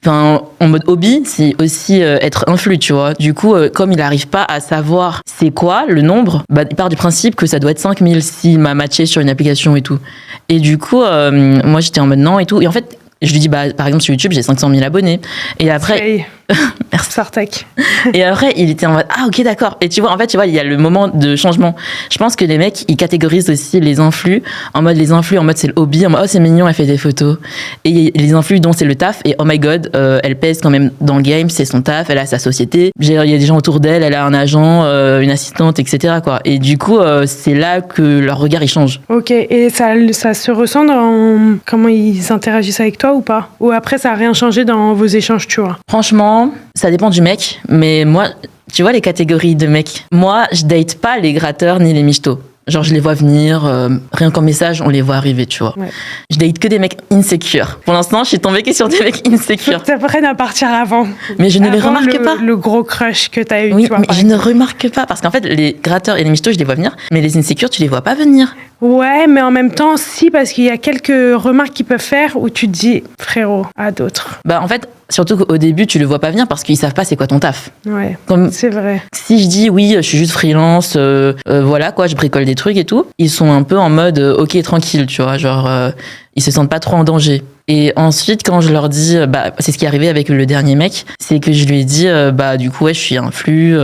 en mode hobby, c'est aussi être influ, tu vois. Du coup, comme il arrive pas à savoir c'est quoi le nombre, il part du principe que ça doit être 5000 s'il m'a matché sur une application et tout. Et du coup, moi, j'étais en mode non et tout. Et en fait, je lui dis, par exemple, sur YouTube, j'ai 500 000 abonnés. Et après. Merci. Sartec. Et après, il était en mode, ah, ok, d'accord. Et tu vois, il y a le moment de changement. Je pense que les mecs, ils catégorisent aussi les influx en mode, c'est le hobby, en mode, oh, c'est mignon, elle fait des photos. Et les influx dont c'est le taf, et oh my god, elle pèse quand même dans le game, c'est son taf, elle a sa société. Il y a des gens autour d'elle, elle a un agent, une assistante, etc., quoi. Et du coup, c'est là que leur regard, il change. Ok, et ça se ressent dans comment ils interagissent avec toi ou pas? Ou après, ça a rien changé dans vos échanges, tu vois? Franchement, ça dépend du mec, mais moi, tu vois les catégories de mecs. Moi, je date pas les gratteurs ni les michtos. Genre, je les vois venir, rien qu'en message, on les voit arriver, tu vois. Ouais. Je date que des mecs insécures. Pour l'instant, je suis tombée que sur des mecs insécures. Faut que t'apprennes à partir avant. Mais je ne les remarque pas. Le gros crush que t'as eu, oui, tu vois. Mais je ne remarque pas. Parce qu'en fait, les gratteurs et les michtos, je les vois venir. Mais les insécures, tu les vois pas venir. Ouais, mais en même temps, si, parce qu'il y a quelques remarques qu'ils peuvent faire où tu te dis, frérot, à d'autres. En fait, surtout qu'au début, tu le vois pas venir parce qu'ils savent pas c'est quoi ton taf. Ouais, comme c'est vrai. Si je dis oui, je suis juste freelance, voilà quoi, je bricole des trucs et tout, ils sont un peu en mode ok, tranquille, tu vois, genre ils se sentent pas trop en danger. Et ensuite, quand je leur dis, c'est ce qui est arrivé avec le dernier mec, c'est que je lui ai dit, du coup, ouais, je suis influ,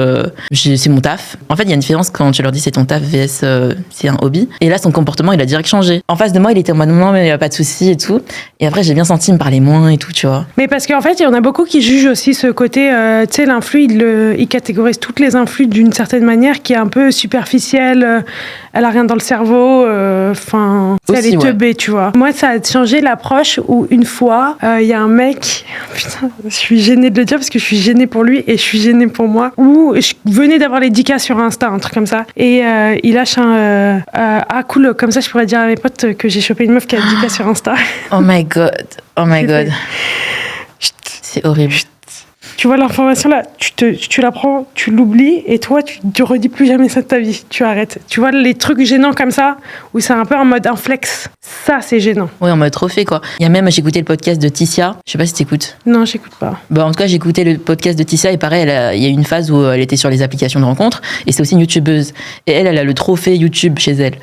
c'est mon taf. En fait, il y a une différence quand tu leur dis c'est ton taf vs c'est un hobby. Et là, son comportement, il a direct changé. En face de moi, il était en mode non, mais il n'y a pas de souci et tout. Et après, j'ai bien senti, il me parlait moins et tout, tu vois. Mais parce qu'en fait, il y en a beaucoup qui jugent aussi ce côté, tu sais, l'influ, il catégorise toutes les influx d'une certaine manière qui est un peu superficielle. Elle a rien dans le cerveau, elle est teubée, tu vois. Moi, ça a changé l'approche où une fois, il y a un mec, putain, je suis gênée de le dire parce que je suis gênée pour lui et je suis gênée pour moi, où je venais d'avoir les 10K sur Insta, un truc comme ça, et il lâche ah cool, comme ça je pourrais dire à mes potes que j'ai chopé une meuf qui a 10K sur Insta. Oh my god. C'est horrible. Tu vois l'information là, tu la prends, tu l'oublies et toi tu redis plus jamais ça de ta vie, tu arrêtes. Tu vois les trucs gênants comme ça, où c'est un peu en mode un flex, ça c'est gênant. Ouais, en mode trophée quoi. Il y a même, j'ai écouté le podcast de Tissia, je sais pas si t'écoutes. Non, j'écoute pas. En tout cas, j'ai écouté le podcast de Tissia et pareil, il y a eu une phase où elle était sur les applications de rencontres et c'est aussi une youtubeuse. Et elle a le trophée YouTube chez elle.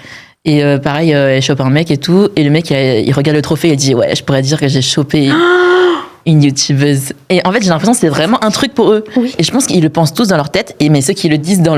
Et pareil, elle chope un mec et tout, et le mec il regarde le trophée et dit ouais, je pourrais dire que j'ai chopé une youtubeuse. Et en fait, j'ai l'impression que c'est vraiment un truc pour eux. Oui. Et je pense qu'ils le pensent tous dans leur tête, mais ceux qui le disent de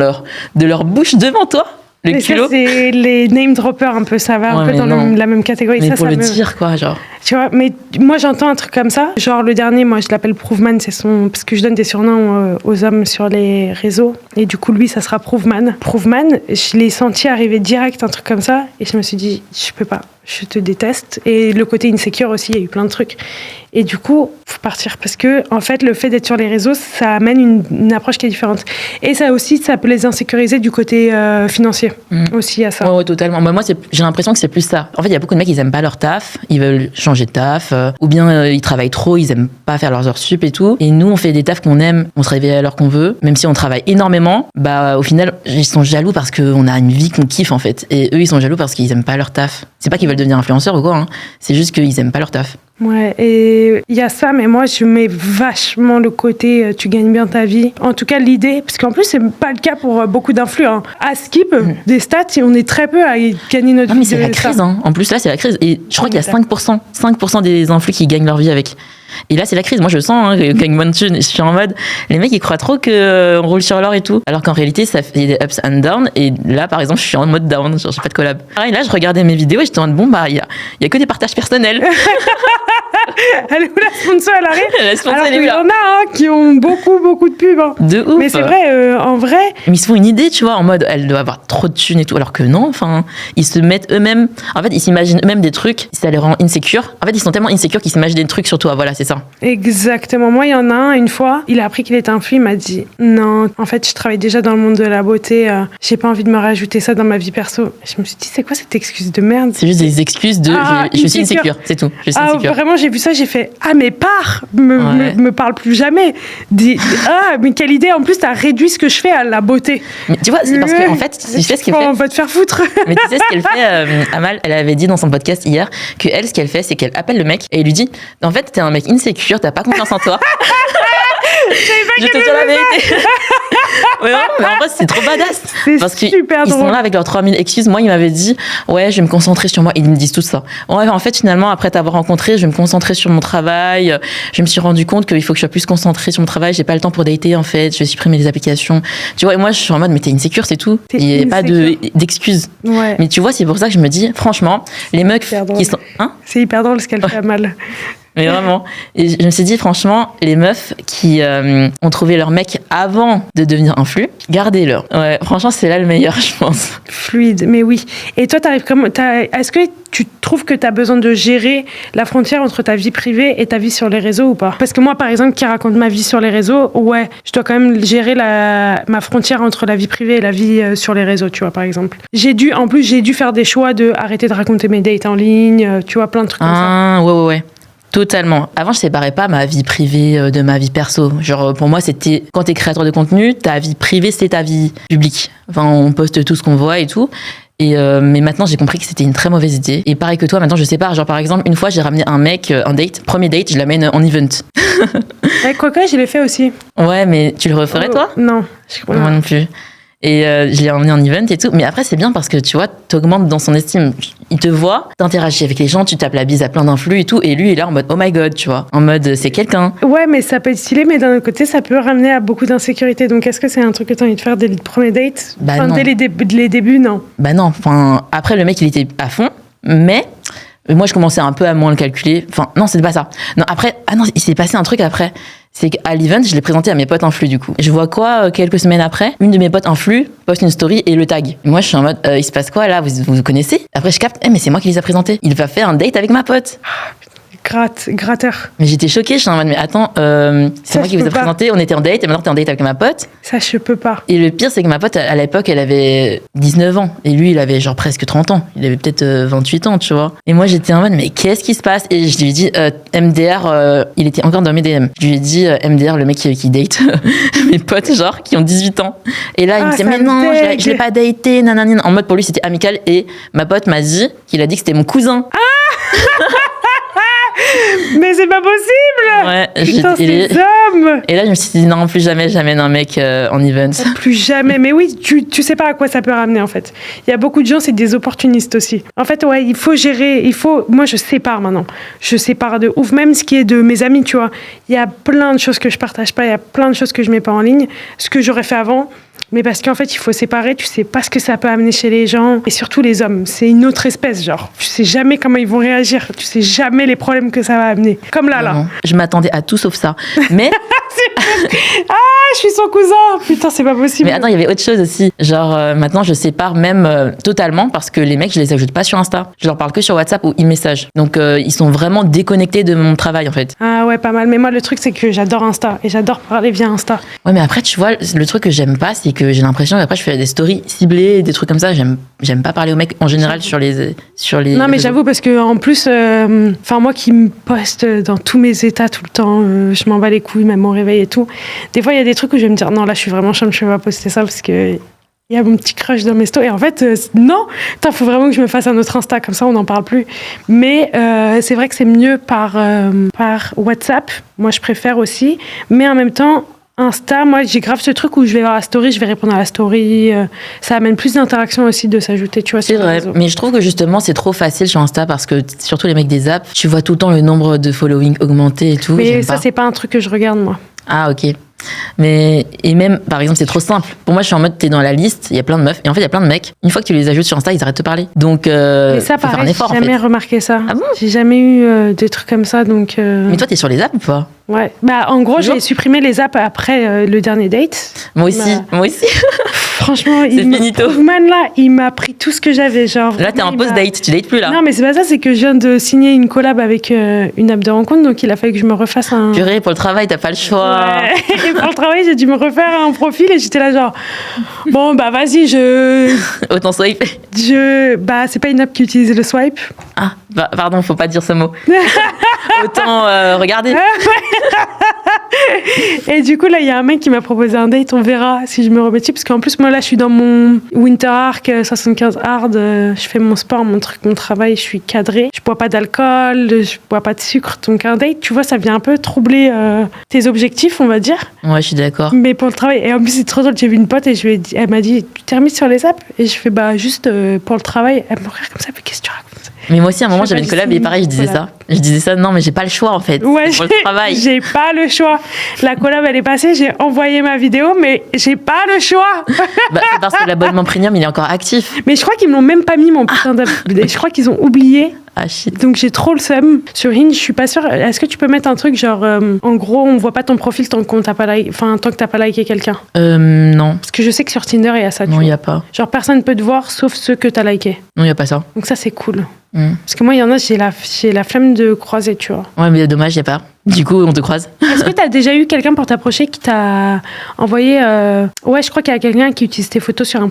leur bouche devant toi, le mais culot. Ça, c'est les name droppers un peu, ça va un peu dans la même catégorie. Mais ça, pour ça le dire, quoi, genre. Tu vois, mais moi j'entends un truc comme ça. Genre le dernier, moi je l'appelle Proveman, parce que je donne des surnoms aux hommes sur les réseaux. Et du coup, lui, ça sera Proveman. Proveman, je l'ai senti arriver direct, un truc comme ça. Et je me suis dit, je peux pas, je te déteste. Et le côté insécure aussi, il y a eu plein de trucs. Et du coup, faut partir. Parce que, en fait, le fait d'être sur les réseaux, ça amène une approche qui est différente. Et ça aussi, ça peut les insécuriser du côté financier. Aussi à ça. Ouais, totalement. Moi, j'ai l'impression que c'est plus ça. En fait, il y a beaucoup de mecs, ils aiment pas leur taf, ils veulent changer changer de taf, ou bien ils travaillent trop, ils aiment pas faire leurs heures sup et tout. Et nous, on fait des tafs qu'on aime, on se réveille à l'heure qu'on veut, même si on travaille énormément. Bah, au final, ils sont jaloux parce qu'on a une vie qu'on kiffe en fait. Et eux, ils sont jaloux parce qu'ils aiment pas leur taf. C'est pas qu'ils veulent devenir influenceurs ou quoi, hein. C'est juste qu'ils aiment pas leur taf. Ouais, et il y a ça, mais moi, je mets vachement le côté tu gagnes bien ta vie. En tout cas, l'idée, parce qu'en plus, c'est pas le cas pour beaucoup d'influx. Hein. À Skip, des stats, on est très peu à gagner notre vie. Non, mais c'est la crise, hein. En plus, là, c'est la crise. Et je crois qu'il y a 5% des influx qui gagnent leur vie avec. Et là, c'est la crise. Moi, je le sens, hein, quand ils me je suis en mode, les mecs, ils croient trop qu'on roule sur l'or et tout. Alors qu'en réalité, ça fait des ups and downs. Et là, par exemple, je suis en mode down. Genre, j'ai pas de collab. Pareil, là, je regardais mes vidéos et j'étais en mode, bon, bah, il y a que des partages personnels. Elle est où la sponsor? Elle arrive. La sponsor, Alors elle est qu'il où, y là en a qui ont beaucoup de pubs. Hein. De ouf. Mais c'est vrai, en vrai. Mais ils se font une idée, tu vois, en mode, elle doit avoir trop de thunes et tout. Alors que non, enfin, ils se mettent eux-mêmes. En fait, ils s'imaginent eux-mêmes des trucs. Ça les rend insecure. En fait, ils sont tellement insecures qu'ils s'imaginent des trucs sur toi. Voilà, c'est ça. Exactement. Moi, il y en a un, une fois, il a appris qu'il était influ, il m'a dit non, en fait, je travaille déjà dans le monde de la beauté, j'ai pas envie de me rajouter ça dans ma vie perso. Je me suis dit, c'est quoi cette excuse de merde? C'est juste des excuses de je suis insécure, c'est tout. Je suis insécure. Vraiment, j'ai vu ça, j'ai fait mais pars, me parle plus jamais. Mais quelle idée, en plus, t'as réduit ce que je fais à la beauté. Mais tu vois, c'est parce qu'en fait, tu sais ce qu'elle fait. On va te faire foutre. Mais tu sais ce qu'elle fait, Amal, elle avait dit dans son podcast hier que elle, ce qu'elle fait, c'est qu'elle appelle le mec et elle lui dit en fait, t'es un mec insécure, t'as pas confiance en toi. Je te dis la vérité. Ouais, mais en vrai, c'est trop badass. Parce qu'ils sont là avec leurs 3000 excuses. Moi, ils m'avaient dit, ouais, je vais me concentrer sur moi. Ils me disent tout ça. Ouais, en fait, finalement, après t'avoir rencontré, je vais me concentrer sur mon travail. Je me suis rendu compte qu'il faut que je sois plus concentrée sur mon travail. J'ai pas le temps pour dater, en fait. Je vais supprimer les applications. Tu vois, et moi, je suis en mode, mais t'es insécure, c'est tout. Il n'y a pas d'excuses. Ouais. Mais tu vois, c'est pour ça que je me dis, franchement, les meufs qui sont. Hein? C'est hyper drôle ce qu'elle fait mal. Mais vraiment. Et je me suis dit, franchement, les meufs qui ont trouvé leur mec avant de devenir influ, gardez-le. Ouais, franchement, c'est là le meilleur, je pense. Fluide, mais oui. Et toi, est-ce que tu trouves que tu as besoin de gérer la frontière entre ta vie privée et ta vie sur les réseaux ou pas? Parce que moi, par exemple, qui raconte ma vie sur les réseaux, ouais, je dois quand même gérer ma frontière entre la vie privée et la vie sur les réseaux, tu vois, par exemple. J'ai dû faire des choix de arrêter de raconter mes dates en ligne, tu vois, plein de trucs comme ça. Ah, ouais. Totalement. Avant, je séparais pas ma vie privée de ma vie perso. Genre, pour moi, c'était quand t'es créateur de contenu, ta vie privée, c'est ta vie publique. Enfin, on poste tout ce qu'on voit et tout. Mais maintenant, j'ai compris que c'était une très mauvaise idée. Et pareil que toi, maintenant, je sépare. Genre, par exemple, une fois, j'ai ramené un mec, un date, premier date, je l'amène en event. Quoique, je l'ai fait aussi. Ouais, mais tu le referais, toi? Non. Moi non plus. Et je l'ai emmené en event et tout. Mais après, c'est bien parce que, tu vois, t'augmentes dans son estime. Il te voit, t'interagis avec les gens, tu tapes la bise à plein d'influx et tout. Et lui, il est là en mode, oh my god, tu vois. En mode, c'est quelqu'un. Ouais, mais ça peut être stylé, mais d'un autre côté, ça peut ramener à beaucoup d'insécurité. Donc, est-ce que c'est un truc que t'as envie de faire dès le premier date? Bah non. Dès les débuts, non. Bah non. Enfin, après, le mec, il était à fond. Mais moi, je commençais un peu à moins le calculer. Enfin, non, c'était pas ça. Non, après, il s'est passé un truc après. C'est qu'à l'event, je l'ai présenté à mes potes influx, du coup. Je vois quoi, quelques semaines après, une de mes potes influx poste une story et le tag. Et moi, je suis en mode, il se passe quoi, là? Vous connaissez? Après, je capte, mais c'est moi qui les a présentés. Il va faire un date avec ma pote. Gratteur. Mais j'étais choquée, je suis en mode, mais attends, c'est moi qui vous ai présenté, on était en date, et maintenant t'es en date avec ma pote. Ça, je peux pas. Et le pire, c'est que ma pote, à l'époque, elle avait 19 ans. Et lui, il avait genre presque 30 ans. Il avait peut-être 28 ans, tu vois. Et moi, j'étais en mode, mais qu'est-ce qui se passe? Et je lui ai dit, MDR, il était encore dans mes DM. Je lui ai dit, MDR, le mec qui date mes potes, genre, qui ont 18 ans. Et là, il me dit, mais non, je l'ai pas daté, nanana. En mode, pour lui, c'était amical. Et ma pote m'a dit qu'il a dit que c'était mon cousin. Mais c'est pas possible! Ouais, putain, ces hommes! Et là, je me suis dit, non, plus jamais, j'amène un mec en event. Plus jamais. Mais oui, tu sais pas à quoi ça peut ramener, en fait. Il y a beaucoup de gens, c'est des opportunistes aussi. En fait, ouais, il faut gérer, moi, je sépare maintenant. Je sépare de ouf. Même ce qui est de mes amis, tu vois. Il y a plein de choses que je partage pas, il y a plein de choses que je mets pas en ligne. Ce que j'aurais fait avant. Mais parce qu'en fait, il faut séparer, tu sais pas ce que ça peut amener chez les gens. Et surtout les hommes, c'est une autre espèce, genre. Tu sais jamais comment ils vont réagir, tu sais jamais les problèmes que ça va amener. Comme là. Je m'attendais à tout sauf ça. Mais... je suis son cousin. Putain, c'est pas possible. Mais attends, il y avait autre chose aussi. Genre, maintenant, je sépare même totalement parce que les mecs, je les ajoute pas sur Insta. Je leur parle que sur WhatsApp ou e-message. Donc, ils sont vraiment déconnectés de mon travail, en fait. Ah ouais, pas mal. Mais moi, le truc, c'est que j'adore Insta et j'adore parler via Insta. Ouais, mais après, tu vois, le truc que j'aime pas, c'est que j'ai l'impression qu'après, je fais des stories ciblées, des trucs comme ça. J'aime pas parler aux mecs en général sur les Non, mais réseaux. j'avoue, parce que en plus, moi qui me poste dans tous mes états tout le temps, je m'en bats les couilles, même au réveil et tout. Des fois, il y a des trucs où je vais me dire, non, là, je suis vraiment chum, je vais pas poster ça parce que il y a mon petit crush dans mes stories. Et en fait, non, il faut vraiment que je me fasse un autre Insta, comme ça, on n'en parle plus. Mais c'est vrai que c'est mieux par WhatsApp. Moi, je préfère aussi. Mais en même temps, Insta, moi, j'ai grave ce truc où je vais voir la story, je vais répondre à la story. Ça amène plus d'interaction aussi de s'ajouter, tu vois. C'est vrai, mais je trouve que justement, c'est trop facile sur Insta parce que, surtout les mecs des apps, tu vois tout le temps le nombre de following augmenter et tout. Mais ça, c'est pas un truc que je regarde, moi. Ah, ok. Mais, et même, par exemple, c'est trop simple. Pour moi, je suis en mode, t'es dans la liste, il y a plein de meufs, et en fait, il y a plein de mecs. Une fois que tu les ajoutes sur Insta, ils arrêtent de te parler. Donc, mais ça, faut faire un pareil, effort, j'ai jamais en fait. remarqué ça. Ah bon? J'ai jamais eu des trucs comme ça, donc... Mais toi, t'es sur les apps ou pas? Ouais. Bah, en gros, Toujours j'ai supprimé les apps après le dernier date. Moi aussi, moi aussi. Franchement, finito. Proofman, là, il m'a pris tout ce que j'avais. Genre, Là, t'es en post-date, tu dates plus, là. Non, mais c'est pas ça, c'est que je viens de signer une collab avec une app de rencontre, donc il a fallu que je me refasse un... Purée, pour le travail, t'as pas le choix. Ouais. Et pour le travail, j'ai dû me refaire un profil et j'étais là genre, bon, bah vas-y, Autant swipe. Bah, c'est pas une app qui utilise le swipe. Ah, pardon, faut pas dire ce mot. Autant regarder. Et du coup, là, il y a un mec qui m'a proposé un date, on verra si je me remets dessus, parce qu'en plus, moi, là, je suis dans mon Winter Arc 75 hard, je fais mon sport, mon truc, mon travail, je suis cadrée, je bois pas d'alcool, je bois pas de sucre, donc un date, tu vois, ça vient un peu troubler tes objectifs, on va dire. Ouais, je suis d'accord. Mais pour le travail, et en plus, c'est trop drôle, j'ai vu une pote et elle m'a dit, tu t'es remise sur les apps? Et je fais, bah, juste pour le travail. Elle me regarde comme ça, mais qu'est-ce que tu racontes? Mais moi aussi, à un moment, j'avais une collab et pareil, je disais ça. Je disais ça, non, mais j'ai pas le choix, en fait. Ouais, pour le travail. J'ai pas le choix. La collab, elle est passée, j'ai envoyé ma vidéo, mais j'ai pas le choix. Bah, c'est parce que l'abonnement premium, il est encore actif. Mais je crois qu'ils me l'ont même pas mis, mon putain d'abonnement. Je crois qu'ils ont oublié. Ah, shit. Donc j'ai trop le seum. Sur Hinge, je suis pas sûre. Est-ce que tu peux mettre un truc genre, en gros, on voit pas ton profil tant qu'on t'a pas tant que t'as pas liké quelqu'un? Non. Parce que je sais que sur Tinder, il y a ça. Non, il y a pas. Genre, personne peut te voir sauf ceux que t'as liké. Non, il y a pas ça. Donc ça, c'est cool. Mm. Parce que moi, il y en a, j'ai la flemme de croiser, tu vois. Ouais, mais dommage, il y a pas. Du coup, on te croise. Est-ce que tu as déjà eu quelqu'un pour t'approcher qui t'a envoyé... Ouais, je crois qu'il y a quelqu'un qui utilise tes photos sur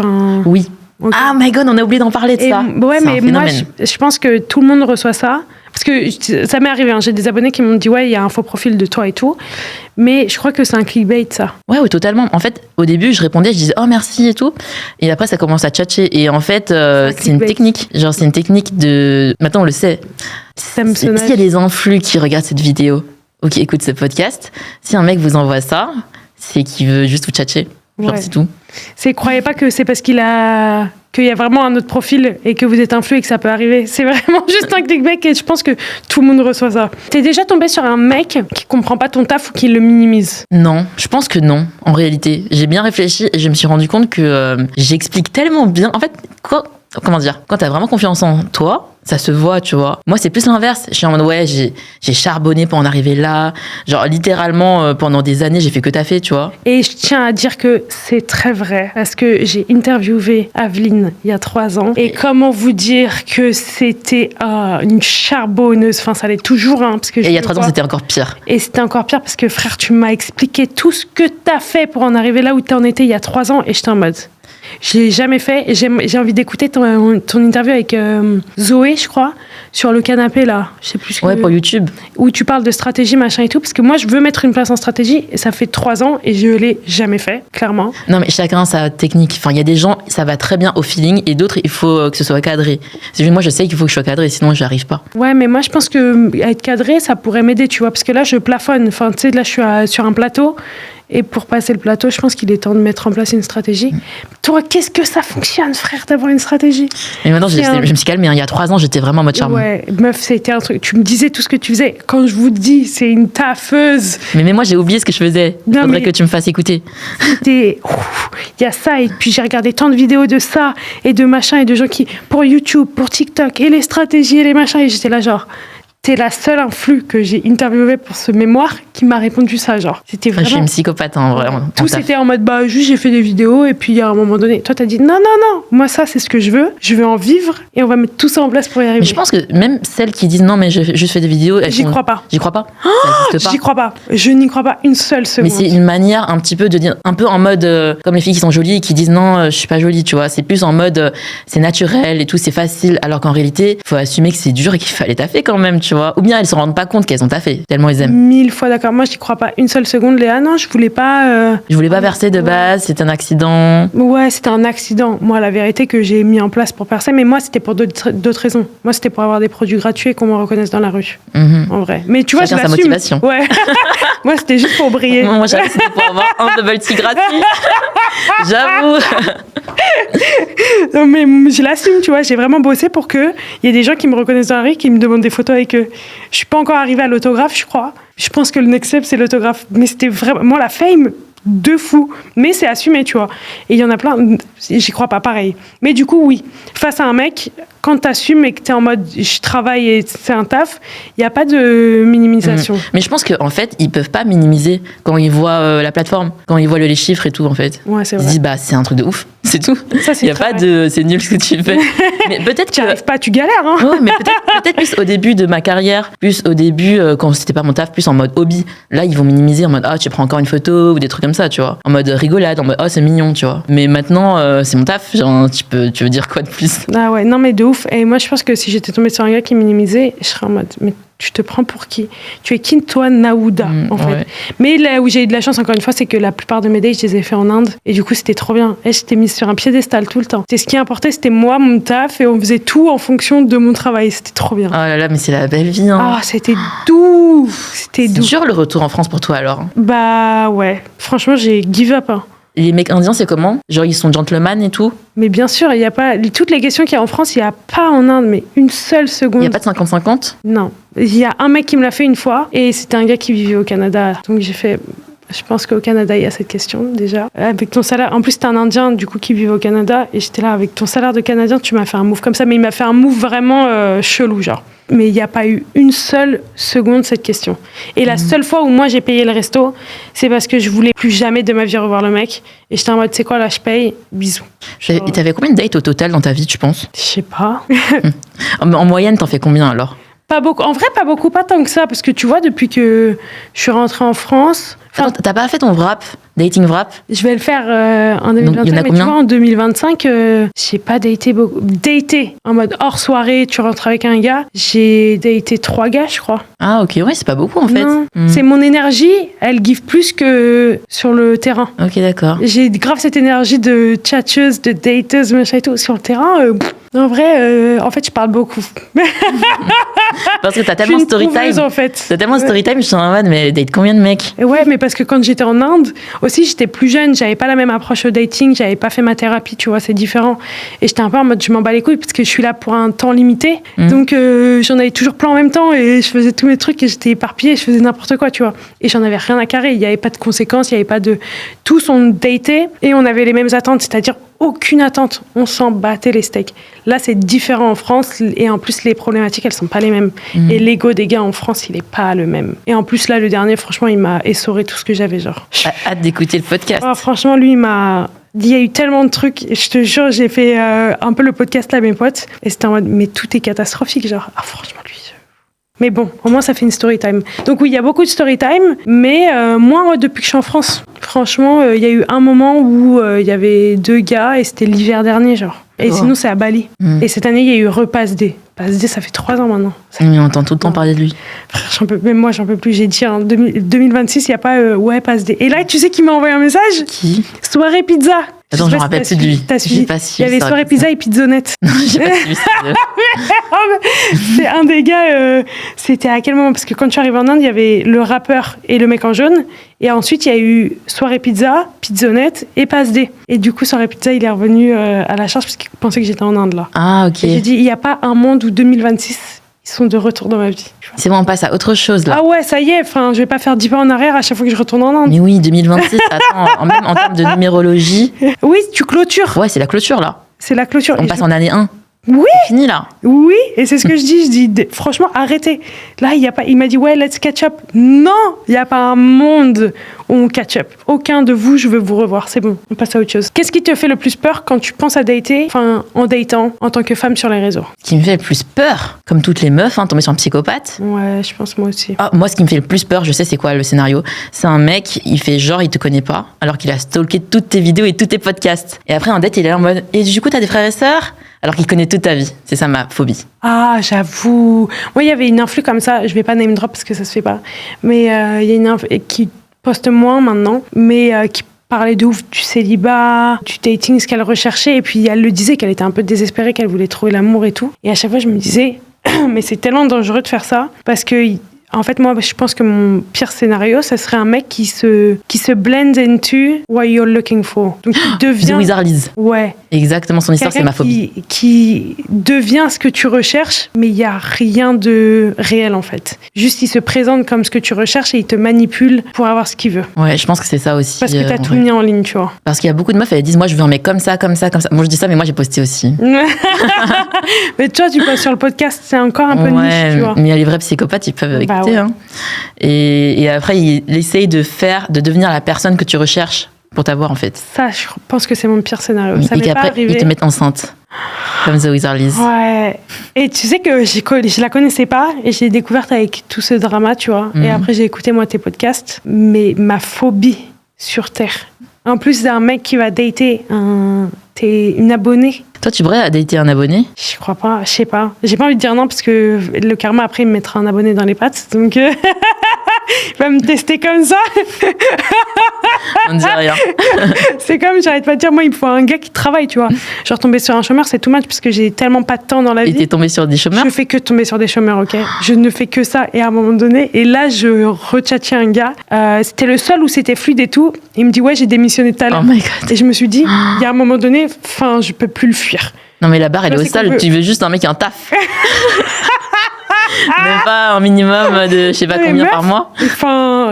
un... Oui. Okay. Ah, my God, on a oublié d'en parler de ça. Ouais, c'est mais moi, je pense que tout le monde reçoit ça. Parce que ça m'est arrivé, hein. J'ai des abonnés qui m'ont dit, ouais, il y a un faux profil de toi et tout. Mais je crois que c'est un clickbait, ça. Ouais, oui, totalement. En fait, au début, je répondais, je disais, oh, merci et tout. Et après, ça commence à tchatcher. Et en fait, c'est une technique. Genre, c'est une technique de... Maintenant, on le sait. S'il y a des influx qui regardent cette vidéo ou qui écoutent ce podcast, si un mec vous envoie ça, c'est qu'il veut juste vous tchatcher. Genre, Ouais. c'est tout. Croyez pas que c'est parce qu'il y a vraiment un autre profil et que vous êtes influé et que ça peut arriver. C'est vraiment juste un clickbait et je pense que tout le monde reçoit ça. T'es déjà tombé sur un mec qui comprend pas ton taf ou qui le minimise? Non, je pense que non, en réalité. J'ai bien réfléchi et je me suis rendu compte que j'explique tellement bien. En fait, comment dire, quand t'as vraiment confiance en toi, ça se voit, tu vois. Moi, c'est plus l'inverse. Je suis en mode, ouais, j'ai charbonné pour en arriver là. Genre, littéralement, pendant des années, j'ai fait que taffer, tu vois. Et je tiens à dire que c'est très vrai. Parce que j'ai interviewé Aveline il y a 3 ans. Et comment vous dire que c'était une charbonneuse. Enfin, ça l'est toujours. Hein, parce que et il y a 3 ans, c'était encore pire. Et c'était encore pire parce que, frère, tu m'as expliqué tout ce que t'as fait pour en arriver là où t'en étais il y a 3 ans. Et j'étais en mode... Je l'ai jamais fait. Et j'ai envie d'écouter ton interview avec Zoé, je crois, sur le canapé, là. Je sais plus. Ouais, pour YouTube. Où tu parles de stratégie, machin et tout. Parce que moi, je veux mettre une place en stratégie. Et ça fait 3 ans et je l'ai jamais fait, clairement. Non, mais chacun a sa technique. Enfin, il y a des gens, ça va très bien au feeling. Et d'autres, il faut que ce soit cadré. Moi, je sais qu'il faut que je sois cadré, sinon, je n'y arrive pas. Ouais, mais moi, je pense que être cadré, ça pourrait m'aider, tu vois. Parce que là, je plafonne. Enfin, tu sais, là, je suis sur un plateau. Et pour passer le plateau, je pense qu'il est temps de mettre en place une stratégie. Toi, qu'est-ce que ça fonctionne, frère, d'avoir une stratégie? Mais maintenant, je me suis calmée. Hein. Il y a 3 ans, j'étais vraiment en mode charbon. Ouais, meuf, c'était un truc. Tu me disais tout ce que tu faisais. Quand je vous dis, c'est une taffeuse. Mais moi, j'ai oublié ce que je faisais. Il faudrait que tu me fasses écouter. Il y a ça. Et puis, j'ai regardé tant de vidéos de ça et de machin et de gens qui... Pour YouTube, pour TikTok, et les stratégies et les machins. Et j'étais là, genre... t'es la seule influe que j'ai interviewée pour ce mémoire qui m'a répondu ça, genre. C'était vraiment... Je suis une psychopathe, hein, vraiment. Tout c'était en mode, juste j'ai fait des vidéos et puis à un moment donné, toi t'as dit non, moi ça c'est ce que je veux en vivre et on va mettre tout ça en place pour y arriver. Mais je pense que même celles qui disent non, mais j'ai juste fait des vidéos, J'y crois pas. J'y crois pas. J'y crois pas. Je n'y crois pas une seule seconde. Mais c'est une manière un petit peu de dire, un peu en mode, comme les filles qui sont jolies et qui disent non, je suis pas jolie, tu vois. C'est plus en mode, c'est naturel et tout, c'est facile, alors qu'en réalité, faut assumer que c'est dur et qu'il fallait taffer quand même, tu vois. Ou bien elles se rendent pas compte qu'elles ont taffé, tellement elles aiment. 1000 fois d'accord. Moi, j'y crois pas une seule seconde, Léa. Non, je voulais pas. Je voulais pas percer de base, c'était un accident. Ouais, c'était un accident. Moi, la vérité que j'ai mis en place pour percer, mais moi, c'était pour d'autres raisons. Moi, c'était pour avoir des produits gratuits et qu'on me reconnaisse dans la rue. En vrai. Mais tu vois, chacun je sa l'assume. motivation. Ouais. Moi, c'était juste pour briller. Moi, j'avoue, c'était pour avoir un bubble tea gratuit. J'avoue. Non, mais je l'assume, tu vois. J'ai vraiment bossé pour qu'il y ait des gens qui me reconnaissent dans la rue, qui me demandent des photos avec eux. Je suis pas encore arrivée à l'autographe, je crois. Je pense que le next step, c'est l'autographe. Mais c'était vraiment... Moi, la fame, de fou. Mais c'est assumé, tu vois. Et il y en a plein, j'y crois pas, pareil. Mais du coup, oui. Face à un mec, quand t'assumes et que t'es en mode je travaille et c'est un taf, il n'y a pas de minimisation. Mais je pense qu'en fait, ils peuvent pas minimiser quand ils voient la plateforme, quand ils voient les chiffres et tout, en fait. Ouais, c'est vrai. Ils disent, c'est un truc de ouf, c'est tout. Ça, c'est il n'y a pas de c'est nul ce que tu fais. Mais peut-être tu arrives pas, tu galères, hein. Ouais, mais peut-être plus au début de ma carrière, plus au début, quand c'était pas mon taf, plus en mode hobby. Là, ils vont minimiser en mode, tu prends encore une photo ou des trucs comme ça, tu vois. En mode rigolade, en mode, c'est mignon, tu vois. Mais maintenant, c'est mon taf, genre, tu veux dire quoi de plus? Ah ouais, non, mais de ouf. Et moi, je pense que si j'étais tombée sur un gars qui minimisait, je serais en mode, mais tu te prends pour qui? Tu es qui, toi, Naouda, en fait. Ouais. Mais là où j'ai eu de la chance, encore une fois, c'est que la plupart de mes dates, je les ai fait en Inde. Et du coup, c'était trop bien. Et j'étais mise sur un piédestal tout le temps. C'est ce qui importait, c'était moi, mon taf, et on faisait tout en fonction de mon travail. C'était trop bien. Oh là là, mais c'est la belle vie, hein. Ah, c'était doux. C'était doux. C'est dur le retour en France pour toi, alors? Bah ouais. Franchement, j'ai give up, hein. Les mecs indiens, c'est comment? Genre, ils sont gentlemen et tout? Mais bien sûr, il y a pas... Toutes les questions qu'il y a en France, il n'y a pas en Inde, mais une seule seconde. Il n'y a pas de 50-50? Non. Il y a un mec qui me l'a fait une fois, et c'était un gars qui vivait au Canada. Donc j'ai fait... Je pense qu'au Canada, il y a cette question, déjà. Avec ton salaire... En plus, c'était un Indien, du coup, qui vivait au Canada. Et j'étais là, avec ton salaire de Canadien, tu m'as fait un move comme ça. Mais il m'a fait un move vraiment chelou, genre. Mais il n'y a pas eu une seule seconde cette question. Et la seule fois où moi j'ai payé le resto, c'est parce que je voulais plus jamais de ma vie revoir le mec. Et j'étais en mode, c'est quoi là, je paye, bisous. Et t'avais combien de dates au total dans ta vie, tu penses? Je sais pas. En moyenne, t'en fais combien alors? Pas beaucoup. En vrai, pas beaucoup, pas tant que ça. Parce que tu vois, depuis que je suis rentrée en France... Attends, t'as pas fait ton wrap, dating wrap? Je vais le faire en 2025. Donc, il y en a mais combien? tu vois, en 2025, j'ai pas daté beaucoup. Daté, en mode hors soirée, tu rentres avec un gars. J'ai daté 3 gars, je crois. Ah ok, ouais, c'est pas beaucoup en fait. Non. C'est mon énergie, elle give plus que sur le terrain. Ok, d'accord. J'ai grave cette énergie de tchatcheuse, de dateuse, machin et tout. Sur le terrain, en vrai, en fait, je parle beaucoup. Parce que t'as tellement story time. En fait. T'as tellement story time, je suis en mode, mais date combien de mecs? Ouais, mais parce que quand j'étais en Inde, aussi, j'étais plus jeune, j'avais pas la même approche au dating, j'avais pas fait ma thérapie, tu vois, c'est différent. Et j'étais un peu en mode, je m'en bats les couilles parce que je suis là pour un temps limité. Donc, j'en avais toujours plein en même temps et je faisais tous mes trucs et j'étais éparpillée, je faisais n'importe quoi, tu vois. Et j'en avais rien à carrer, il y avait pas de conséquences, il y avait pas de... Tous on datait et on avait les mêmes attentes, c'est-à-dire aucune attente, on s'en battait les steaks. Là, c'est différent en France et en plus, les problématiques, elles sont pas les mêmes. Et l'ego des gars en France, il est pas le même. Et en plus, là, le dernier, franchement, il m'a essoré tout ce que j'avais, genre. Hâte d'écouter le podcast. Ah, franchement, lui, il m'a... Il y a eu tellement de trucs, je te jure, j'ai fait un peu le podcast là à mes potes, et c'était en mode, mais tout est catastrophique, genre, franchement, lui... Mais bon, au moins ça fait une story time. Donc oui, il y a beaucoup de story time, mais moins depuis que je suis en France. Franchement, il y a eu un moment où il y avait 2 gars et c'était l'hiver dernier, genre. Et sinon, c'est à Bali. Et cette année, il y a eu Repasse D. Passe D, ça fait 3 ans maintenant. Mais on entend tout le temps parler de lui. Même moi, j'en peux plus. J'ai dit, en 2026, il n'y a pas Passe D. Et là, tu sais qui m'a envoyé un message? Qui? Soirée pizza. Attends, je me rappelle plus de lui. J'ai pas suivi. Il y avait Soirée Pizza et Pizzonette. Non, j'ai pas suivi. C'est un des gars, c'était à quel moment? Parce que quand je suis arrivée en Inde, il y avait le rappeur et le mec en jaune. Et ensuite, il y a eu Soirée Pizza, Pizzonette et Passe D. Et du coup, Soirée Pizza, il est revenu à la charge parce qu'il pensait que j'étais en Inde, là. Ah, ok. Et j'ai dit, il n'y a pas un monde où 2026, ils sont de retour dans ma vie. C'est bon, on passe à autre chose, là. Ah ouais, ça y est, je vais pas faire 10 pas en arrière à chaque fois que je retourne en Inde. Mais oui, 2026, attends, même en termes de numérologie. Oui, tu clôtures. Ouais, c'est la clôture, là. C'est la clôture. On passe en année 1. Oui. C'est fini là. Oui, et c'est ce que je dis, franchement, arrêtez. Là, il m'a dit, ouais, let's catch up. Non, il n'y a pas un monde où on catch up. Aucun de vous, je veux vous revoir, c'est bon, on passe à autre chose. Qu'est-ce qui te fait le plus peur quand tu penses à dater, en datant, en tant que femme sur les réseaux? Ce qui me fait le plus peur, comme toutes les meufs, tomber sur un psychopathe. Ouais, je pense moi aussi. Ah, moi, ce qui me fait le plus peur, je sais c'est quoi le scénario. C'est un mec, il fait genre, il te connaît pas, alors qu'il a stalké toutes tes vidéos et tous tes podcasts. Et après, en date, il est là en mode, et du coup, t'as des frères et sœurs? Alors qu'il connaît toute ta vie. C'est ça ma phobie. Ah, j'avoue. Moi, il y avait une influ comme ça. Je vais pas name drop parce que ça se fait pas. Mais il y a une influ qui poste moins maintenant, mais qui parlait de ouf du célibat, du dating, ce qu'elle recherchait. Et puis, elle le disait qu'elle était un peu désespérée, qu'elle voulait trouver l'amour et tout. Et à chaque fois, je me disais, mais c'est tellement dangereux de faire ça parce que... En fait, moi, je pense que mon pire scénario, ça serait un mec qui se blend into what you're looking for. Donc, il devient... The Wizard Liz. Ouais. Exactement, son histoire, c'est ma phobie. Qui devient ce que tu recherches, mais il n'y a rien de réel, en fait. Juste, il se présente comme ce que tu recherches et il te manipule pour avoir ce qu'il veut. Ouais, je pense que c'est ça aussi. Parce que t'as tout mis en ligne, tu vois. Parce qu'il y a beaucoup de meufs, elles disent, moi, je veux un mec comme ça, comme ça, comme ça. Moi, je dis ça, mais moi, j'ai posté aussi. Mais toi, tu passes sur le podcast, c'est encore un peu niche, tu vois. Mais il y a les vrais psychopathes, ils peuvent écouter. Ouais. Hein. Et après, il essaye de devenir la personne que tu recherches pour t'avoir, en fait. Ça, je pense que c'est mon pire scénario. Ça et m'est pas arrivé. Ils te mettent enceinte. Comme The Wizard Liz. Ouais. Et tu sais que je la connaissais pas et je l'ai découverte avec tout ce drama, tu vois. Et après, j'ai écouté, moi, tes podcasts. Mais ma phobie sur Terre. En plus d'un mec qui va dater une abonnée. Toi, tu pourrais dater un abonné? Je crois pas, je sais pas. J'ai pas envie de dire non parce que le karma, après, il me mettra un abonné dans les pattes. Donc, il va me tester comme ça. On ne dit rien. C'est comme, j'arrête pas de dire, moi, il me faut un gars qui travaille, tu vois. Genre, tomber sur un chômeur, c'est too much parce que j'ai tellement pas de temps dans la vie. Et t'es tombé sur des chômeurs? Je fais que tomber sur des chômeurs, ok? Je ne fais que ça. Et à un moment donné, et là, je retchatchais un gars. C'était le seul où c'était fluide et tout. Il me dit, ouais, j'ai démissionné tout à l'heure. Oh my God. Et je me suis dit, il y a un moment donné, je peux plus le fuir. Non, mais la barre, elle est au sol. Tu veux juste un mec qui a un taf. Même pas un minimum de je sais pas combien par mois.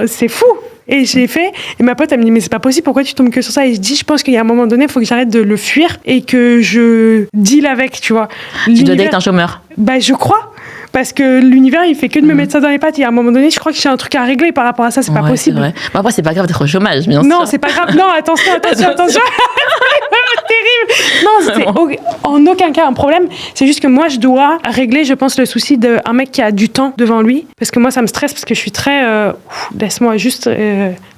C'est fou. Et j'ai fait, et ma pote, elle me dit, mais c'est pas possible, pourquoi tu tombes que sur ça? Et je dis, je pense qu'il y a un moment donné, il faut que j'arrête de le fuir et que je deal avec, tu vois. Tu dois date un chômeur. Bah, je crois. Parce que l'univers, il fait que de me mettre ça dans les pattes. Et à un moment donné, je crois que j'ai un truc à régler par rapport à ça. C'est pas possible. Vrai. Bon, après, c'est pas grave d'être au chômage, bien sûr. Non, c'est pas grave. Non, attention. Terrible. Non, c'est en aucun cas un problème. C'est juste que moi, je dois régler, je pense, le souci d'un mec qui a du temps devant lui. Parce que moi, ça me stresse parce que je suis très... laisse-moi juste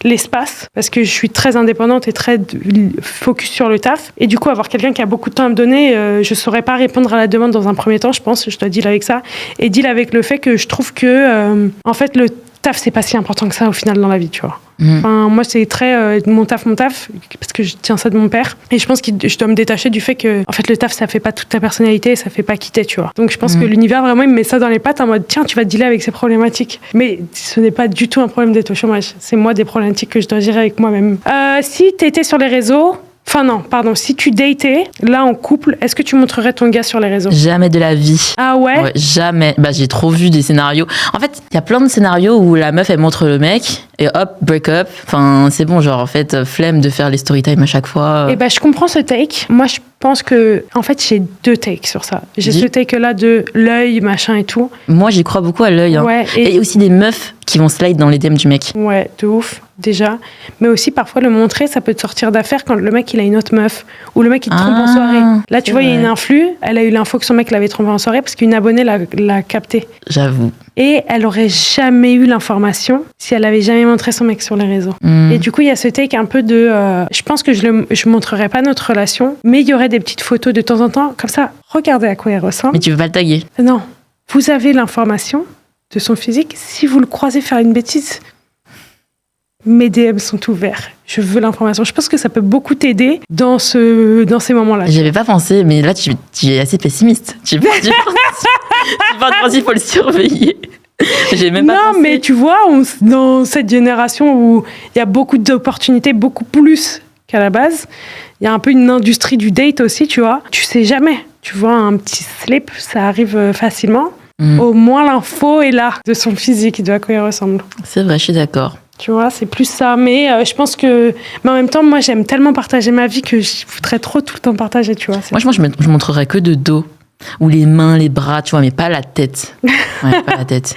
l'espace. Parce que je suis très indépendante et très focus sur le taf. Et du coup, avoir quelqu'un qui a beaucoup de temps à me donner, je saurais pas répondre à la demande dans un premier temps, je pense. Je dois deal avec ça. Et deal avec le fait que je trouve que, en fait, le taf, c'est pas si important que ça au final dans la vie, tu vois. Enfin, moi, c'est très mon taf, parce que je tiens ça de mon père. Et je pense que je dois me détacher du fait que, en fait, le taf, ça fait pas toute ta personnalité, ça fait pas quitter, tu vois. Donc, je pense que l'univers, vraiment, il me met ça dans les pattes en mode, tiens, tu vas dealer avec ces problématiques. Mais ce n'est pas du tout un problème d'être au chômage. C'est moi des problématiques que je dois gérer avec moi-même. Si t'étais sur les réseaux, si tu datais, là en couple, est-ce que tu montrerais ton gars sur les réseaux? Jamais de la vie. Ah ouais? Jamais. Bah, j'ai trop vu des scénarios. En fait, il y a plein de scénarios où la meuf, elle montre le mec et hop, break up. Enfin, c'est bon, genre, en fait, flemme de faire les story time à chaque fois. Et je comprends ce take. Moi, je pense que, en fait, j'ai 2 takes sur ça. J'ai ce take-là de l'œil, machin et tout. Moi, j'y crois beaucoup à l'œil. Hein. Ouais, et aussi des meufs qui vont slide dans les DM du mec. Ouais, de ouf, déjà. Mais aussi, parfois, le montrer, ça peut te sortir d'affaire quand le mec, il a une autre meuf. Ou le mec, il te trompe en soirée. Là, tu vois, il y a une influe. Elle a eu l'info que son mec l'avait trompé en soirée parce qu'une abonnée l'a capté. J'avoue. Et elle aurait jamais eu l'information si elle avait jamais montré son mec sur les réseaux. Et du coup, il y a ce take un peu de... je pense que je montrerai pas notre relation, mais il y aurait des petites photos de temps en temps, comme ça, regardez à quoi elle ressemble. Mais tu veux pas le taguer? Non. Vous avez l'information de son physique. Si vous le croisez faire une bêtise, mes DM sont ouverts. Je veux l'information. Je pense que ça peut beaucoup t'aider dans ces moments-là. J'avais pas pensé, mais là, tu es assez pessimiste. Tu penses qu'il faut le surveiller. J'ai même pas pensé. Mais tu vois, dans cette génération où il y a beaucoup d'opportunités, beaucoup plus qu'à la base, il y a un peu une industrie du date aussi, tu vois. Tu sais jamais. Tu vois, un petit slip, ça arrive facilement. Au moins, l'info est là de son physique, de à quoi il ressemble. C'est vrai, je suis d'accord. Tu vois, c'est plus ça. Mais je pense que... Mais en même temps, moi, j'aime tellement partager ma vie que je voudrais trop tout le temps partager, tu vois. Moi, je montrerais que de dos. Ou les mains, les bras, tu vois, mais pas la tête. Ouais, pas la tête.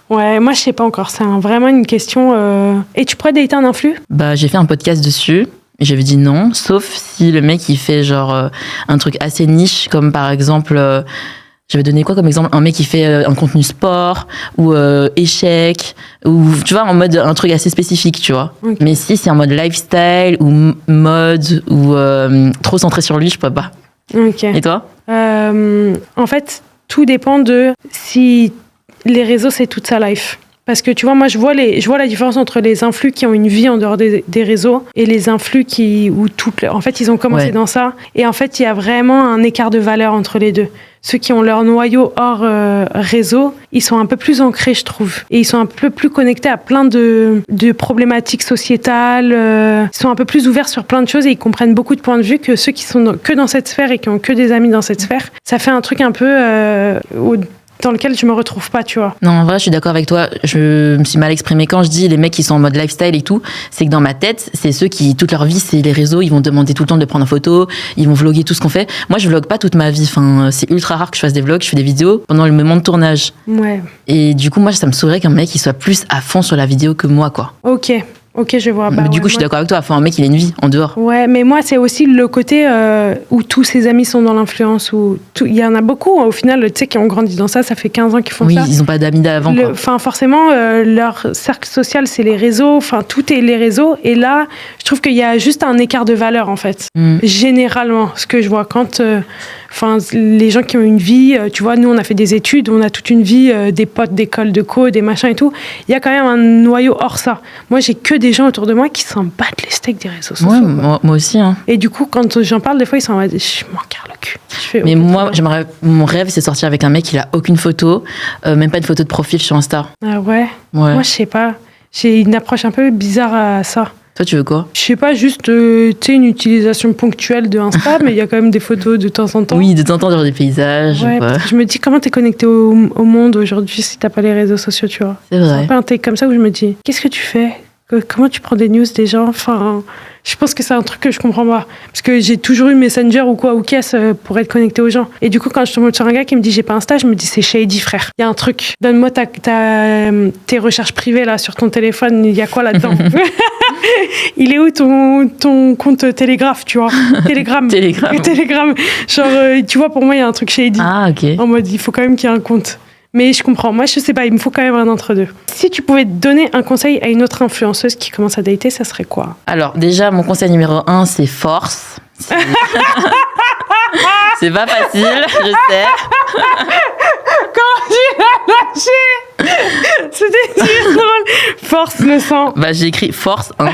Ouais, moi je sais pas encore, c'est vraiment une question... Et tu pourrais dater un influ? Bah, j'ai fait un podcast dessus. Et j'avais dit non, sauf si le mec il fait genre un truc assez niche, comme par exemple, j'avais donné quoi comme exemple, un mec qui fait un contenu sport ou échec, ou tu vois, en mode un truc assez spécifique, tu vois. Okay. Mais si c'est en mode lifestyle ou mode ou trop centré sur lui, je peux pas. Ok. Et toi? En fait, tout dépend de si les réseaux c'est toute sa life. Parce que tu vois, moi je vois la différence entre les influx qui ont une vie en dehors des réseaux et les influx en fait ils ont commencé dans ça. Et en fait il y a vraiment un écart de valeur entre les deux. Ceux qui ont leur noyau hors réseau, ils sont un peu plus ancrés, je trouve. Et ils sont un peu plus connectés à plein de problématiques sociétales. Ils sont un peu plus ouverts sur plein de choses et ils comprennent beaucoup de points de vue que ceux qui sont que dans cette sphère et qui ont que des amis dans cette sphère. Ça fait un truc un peu... dans lequel je me retrouve pas, tu vois. Non, en vrai, je suis d'accord avec toi. Je me suis mal exprimée quand je dis les mecs qui sont en mode lifestyle et tout. C'est que dans ma tête, c'est ceux qui, toute leur vie, c'est les réseaux. Ils vont demander tout le temps de prendre en photo. Ils vont vlogger tout ce qu'on fait. Moi, je vlogue pas toute ma vie. Enfin, c'est ultra rare que je fasse des vlogs. Je fais des vidéos pendant le moment de tournage. Ouais. Et du coup, moi, ça me saoulerait qu'un mec, il soit plus à fond sur la vidéo que moi, quoi. Ok, je vois. Mais du coup, je suis d'accord avec toi. Enfin, un mec, il a une vie en dehors. Ouais, mais moi, c'est aussi le côté où tous ses amis sont dans l'influence. Il y en a beaucoup, au final, tu sais, qui ont grandi dans ça. Ça fait 15 ans qu'ils font ça. Oui, ils n'ont pas d'amis d'avant. Enfin, forcément, leur cercle social, c'est les réseaux. Enfin, tout est les réseaux. Et là, je trouve qu'il y a juste un écart de valeur, en fait. Généralement, ce que je vois quand... les gens qui ont une vie, tu vois, nous on a fait des études, on a toute une vie, des potes d'école de co, des machins et tout. Il y a quand même un noyau hors ça. Moi, j'ai que des gens autour de moi qui s'en battent les steaks des réseaux sociaux. Ouais, moi aussi. Hein. Et du coup, quand j'en parle, des fois, ils sont en mode, je m'en carre le cul. Mais moi, mon rêve, c'est sortir avec un mec qui a aucune photo, même pas une photo de profil sur Insta. Ah ouais. Moi, je sais pas. J'ai une approche un peu bizarre à ça. Toi, tu veux quoi? Je sais pas, juste tu sais, une utilisation ponctuelle de Insta, mais il y a quand même des photos de temps en temps. Oui, de temps en temps, genre des paysages. Ouais, je me dis, comment t'es connecté au monde aujourd'hui si t'as pas les réseaux sociaux, tu vois? C'est vrai. C'est un peu un take comme ça où je me dis, qu'est-ce que tu fais? Comment tu prends des news des gens? Enfin, je pense que c'est un truc que je comprends pas. Parce que j'ai toujours eu Messenger ou qu'est-ce pour être connecté aux gens. Et du coup, quand je tombe sur un gars qui me dit j'ai pas Insta, je me dis c'est shady, frère. Il y a un truc. Donne-moi tes recherches privées là sur ton téléphone. Il y a quoi là-dedans? Il est où ton compte Télégraphe, tu vois? Télégramme. Télégramme. Genre, tu vois, pour moi, il y a un truc shady. Ah, ok. En mode, il faut quand même qu'il y ait un compte. Mais je comprends. Moi, je sais pas, il me faut quand même un entre-deux. Si tu pouvais donner un conseil à une autre influenceuse qui commence à dater, ça serait quoi? Alors, déjà, mon conseil numéro 1, c'est force. C'est pas facile, je sais. Comment tu l'as lâché? C'était si drôle. Force le sang. Bah, j'ai écrit force 1.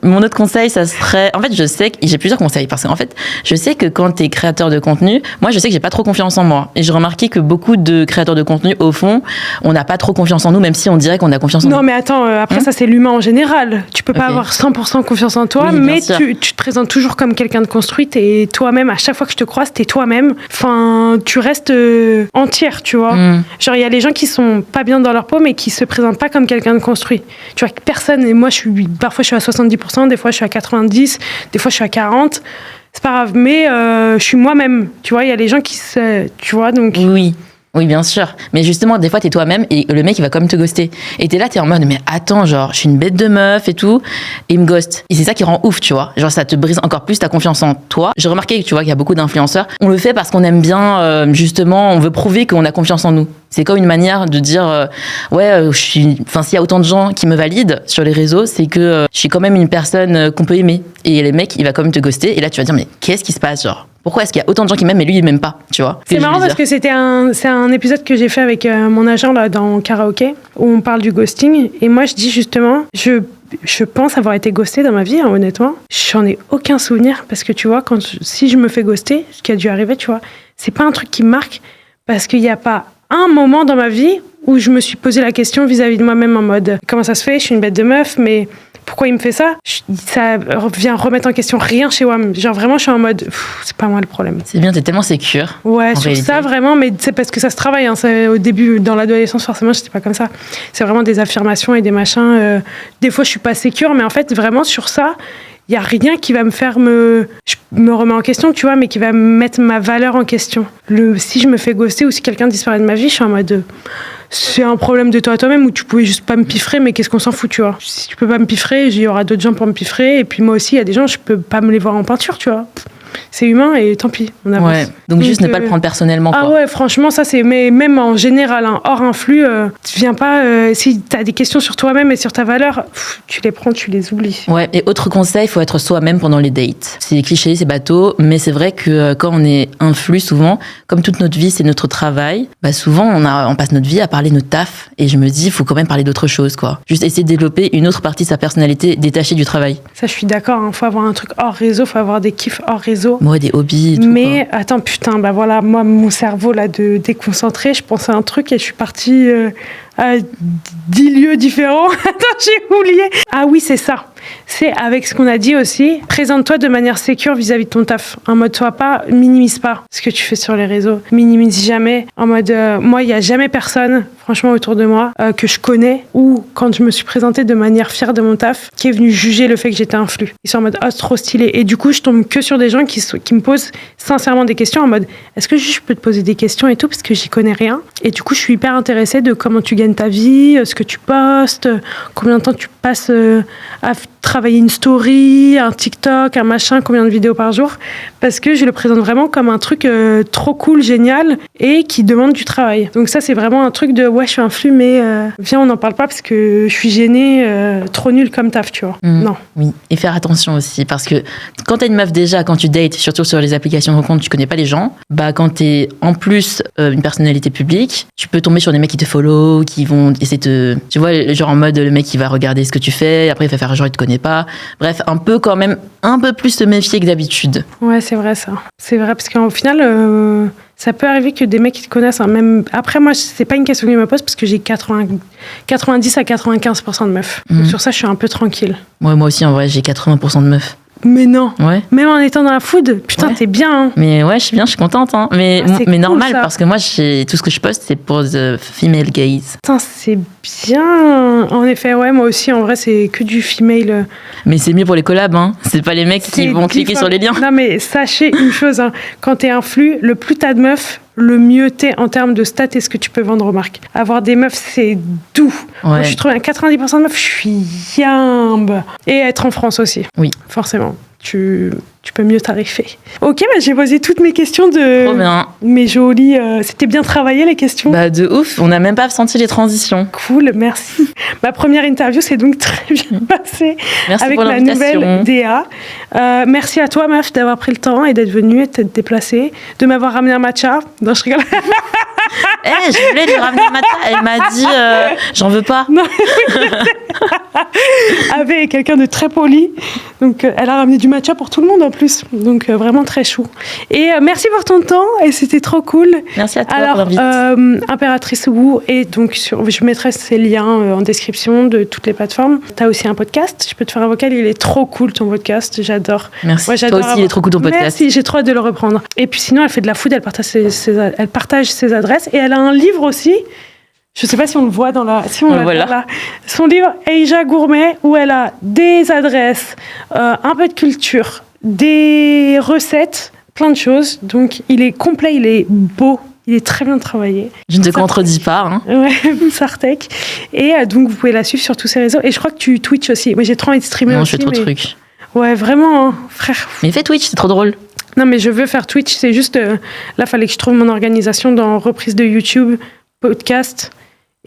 Mon autre conseil, ça serait... En fait, je sais que... J'ai plusieurs conseils, parce qu'en fait, je sais que quand t'es créateur de contenu, moi, je sais que j'ai pas trop confiance en moi. Et j'ai remarqué que beaucoup de créateurs de contenu, au fond, on n'a pas trop confiance en nous, même si on dirait qu'on a confiance en nous. Non, mais attends, après, ça, c'est l'humain en général. Tu peux pas avoir 100% confiance en toi, oui, mais tu te présentes toujours comme quelqu'un de construit. T'es toi-même. À chaque fois que je te croise, t'es toi-même. Enfin, tu restes entière, tu vois. Genre, il y a les gens qui sont pas bien dans leur peau, mais qui se présentent pas comme quelqu'un de construit. Tu vois, personne... Et moi, parfois, je suis à 70%, des fois, je suis à 90%, des fois, je suis à 40%. C'est pas grave, mais je suis moi-même. Tu vois, il y a les gens qui se... Tu vois, donc... Oui, bien sûr. Mais justement, des fois, t'es toi-même et le mec, il va quand même te ghoster. Et t'es là, t'es en mode, mais attends, genre, je suis une bête de meuf et tout. Et il me ghoste. Et c'est ça qui rend ouf, tu vois. Genre, ça te brise encore plus ta confiance en toi. J'ai remarqué, tu vois, qu'il y a beaucoup d'influenceurs. On le fait parce qu'on aime bien, justement, on veut prouver qu'on a confiance en nous. C'est comme une manière de dire, s'il y a autant de gens qui me valident sur les réseaux, c'est que je suis quand même une personne qu'on peut aimer. Et les mecs, il va quand même te ghoster. Et là, tu vas dire, mais qu'est-ce qui se passe, genre? Pourquoi est-ce qu'il y a autant de gens qui m'aiment et lui il m'aime pas, tu vois? C'est marrant parce que c'est un épisode que j'ai fait avec mon agent là dans Karaoké où on parle du ghosting et moi je dis justement je pense avoir été ghostée dans ma vie, hein, honnêtement. J'en ai aucun souvenir parce que tu vois si je me fais ghoster, ce qui a dû arriver, tu vois, c'est pas un truc qui me marque parce qu'il y a pas un moment dans ma vie où je me suis posé la question vis-à-vis de moi-même en mode comment ça se fait, je suis une bête de meuf mais pourquoi il me fait ça? Ça vient remettre en question rien chez WAM. Genre vraiment, je suis en mode, c'est pas moi le problème. C'est bien, t'es tellement sécure. Ouais, sur réalité. Ça vraiment, mais c'est parce que ça se travaille. Hein. Au début, dans l'adolescence, forcément, j'étais pas comme ça. C'est vraiment des affirmations et des machins. Des fois, je suis pas sécure, mais en fait, vraiment, sur ça, il y a rien qui va me faire je me remets en question, tu vois, mais qui va mettre ma valeur en question. Si je me fais ghoster ou si quelqu'un disparaît de ma vie, je suis en mode c'est un problème de toi à toi-même où tu pouvais juste pas me piffrer, mais qu'est-ce qu'on s'en fout, tu vois. Si tu peux pas me piffrer, il y aura d'autres gens pour me piffrer, et puis moi aussi, il y a des gens, je peux pas me les voir en peinture, tu vois. C'est humain et tant pis, on avance. Ouais. Donc juste ne pas le prendre personnellement, quoi. Ah ouais, franchement, ça c'est... Mais même en général, hein, hors influx, tu viens pas... si t'as des questions sur toi-même et sur ta valeur, tu les prends, tu les oublies. Ouais, et autre conseil, il faut être soi-même pendant les dates. C'est cliché, c'est bateau, mais c'est vrai que quand on est influx, souvent, comme toute notre vie, c'est notre travail, bah souvent, on passe notre vie à parler de notre taf. Et je me dis, il faut quand même parler d'autre chose, quoi. Juste essayer de développer une autre partie de sa personnalité détachée du travail. Ça, je suis d'accord, hein, faut avoir un truc hors réseau, faut avoir des kiffs hors réseau. Ouais, des hobbies et tout. Mais attends, putain, bah voilà, moi, mon cerveau là de déconcentré, je pensais à un truc et je suis partie à 10 lieux différents. Attends, j'ai oublié. Ah oui, c'est ça. C'est avec ce qu'on a dit aussi, présente-toi de manière sécure vis-à-vis de ton taf. En mode, minimise pas ce que tu fais sur les réseaux. Minimise jamais. En mode, moi, il n'y a jamais personne, franchement, autour de moi, que je connais, ou quand je me suis présentée de manière fière de mon taf, qui est venu juger le fait que j'étais influe. Ils sont en mode, oh, c'est trop stylé. Et du coup, je tombe que sur des gens qui me posent sincèrement des questions en mode, est-ce que je peux te poser des questions et tout, parce que j'y connais rien. Et du coup, je suis hyper intéressée de comment tu gagnes ta vie, ce que tu postes, combien de temps tu passes à travailler une story, un TikTok, un machin, combien de vidéos par jour, parce que je le présente vraiment comme un truc trop cool, génial, et qui demande du travail. Donc ça, c'est vraiment un truc de, ouais, je suis influe, mais viens, on n'en parle pas parce que je suis gênée, trop nulle comme taf, tu vois. Non. Oui, et faire attention aussi, parce que quand t'es une meuf déjà, quand tu dates, surtout sur les applications de rencontres, tu connais pas les gens, bah quand t'es en plus une personnalité publique, tu peux tomber sur des mecs qui te follow, qui vont essayer tu vois, genre en mode le mec qui va regarder ce que tu fais, après il va faire genre il te connaît pas. Bref, un peu quand même, un peu plus se méfier que d'habitude. Ouais, c'est vrai ça. C'est vrai, parce qu'au final, ça peut arriver que des mecs qui te connaissent, hein, même... Après, moi, c'est pas une question que je me pose, parce que j'ai 90 à 95% de meufs. Donc sur ça, je suis un peu tranquille. Ouais, moi aussi, en vrai, j'ai 80% de meufs. Mais non. Ouais. Même en étant dans la food, putain, ouais. T'es bien. Hein. Mais ouais, je suis bien, je suis contente. Hein. Mais cool, normal, ça. parce que moi, tout ce que je poste, c'est pour the female gaze. Putain, c'est bien. En effet, ouais, moi aussi, en vrai, c'est que du female. Mais c'est mieux pour les collabs, hein. C'est pas les mecs qui vont cliquer sur les liens. Non, mais sachez une chose, hein. Quand t'es influx, le plus t'as de meufs, le mieux t'es en termes de stats et ce que tu peux vendre aux marques. Avoir des meufs, c'est doux. Ouais. Moi, je suis trouvé à 90% de meufs, je suis yambe. Et être en France aussi. Oui. Forcément. Tu peux mieux tarifer. Ok, bah, j'ai posé toutes mes questions Trop bien. Mes jolies... C'était bien travaillé, les questions. Bah, de ouf. On n'a même pas senti les transitions. Cool, merci. Ma première interview s'est donc très bien passée. Merci avec pour la nouvelle DA. Merci à toi, meuf, d'avoir pris le temps et d'être venue et de t'être déplacée, de m'avoir ramené un matcha. Non, je rigole. Je voulais lui ramener un matcha. Elle m'a dit, j'en veux pas. Non. Avec quelqu'un de très poli. Donc, elle a ramené du matcha pour tout le monde en plus. Donc, vraiment très chou. Et merci pour ton temps. Et c'était trop cool. Merci à toi pour l'invite. Impératrice Wu. Et donc, je mettrai ces liens en description de toutes les plateformes. Tu as aussi un podcast. Je peux te faire un vocal. Il est trop cool, ton podcast. J'adore. Merci. Ouais, toi aussi, il est trop cool, ton podcast. Merci. J'ai trop hâte de le reprendre. Et puis, sinon, elle fait de la food. Elle partage ses adresses. Et elle a un livre aussi. Je ne sais pas si on le voit dans la... Si on voilà. Là. Son livre « Asia Gourmet » où elle a des adresses, un peu de culture, des recettes, plein de choses. Donc, il est complet, il est beau, il est très bien travaillé. Je ne te contredis pas. Hein. Ouais, Sartek. Et donc, vous pouvez la suivre sur tous ses réseaux. Et je crois que tu Twitch aussi. Moi, j'ai trop envie de streamer non, aussi. Je fais trop de trucs. Ouais, vraiment, hein, frère. Mais fais Twitch, c'est trop drôle. Non, mais je veux faire Twitch. C'est juste... là, il fallait que je trouve mon organisation dans reprise de YouTube, podcast...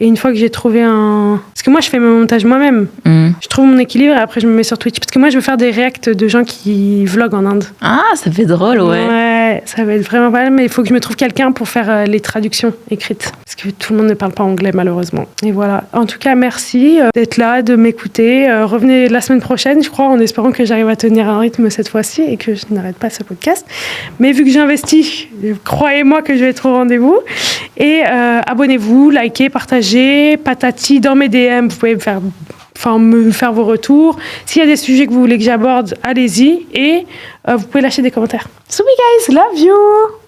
Et une fois que j'ai trouvé Parce que moi, je fais mes montages moi-même. Je trouve mon équilibre et après, je me mets sur Twitch. Parce que moi, je veux faire des reacts de gens qui vloguent en Inde. Ah, ça fait drôle, ouais. Ouais, ça va être vraiment pas mal. Mais il faut que je me trouve quelqu'un pour faire les traductions écrites. Parce que tout le monde ne parle pas anglais, malheureusement. Et voilà. En tout cas, merci d'être là, de m'écouter. Revenez la semaine prochaine, je crois, en espérant que j'arrive à tenir un rythme cette fois-ci et que je n'arrête pas ce podcast. Mais vu que j'investis, croyez-moi que je vais être au rendez-vous. Et abonnez-vous, likez, partagez. Patati dans mes DM, vous pouvez me faire vos retours. S'il y a des sujets que vous voulez que j'aborde, allez-y. Et vous pouvez lâcher des commentaires. So, guys, love you!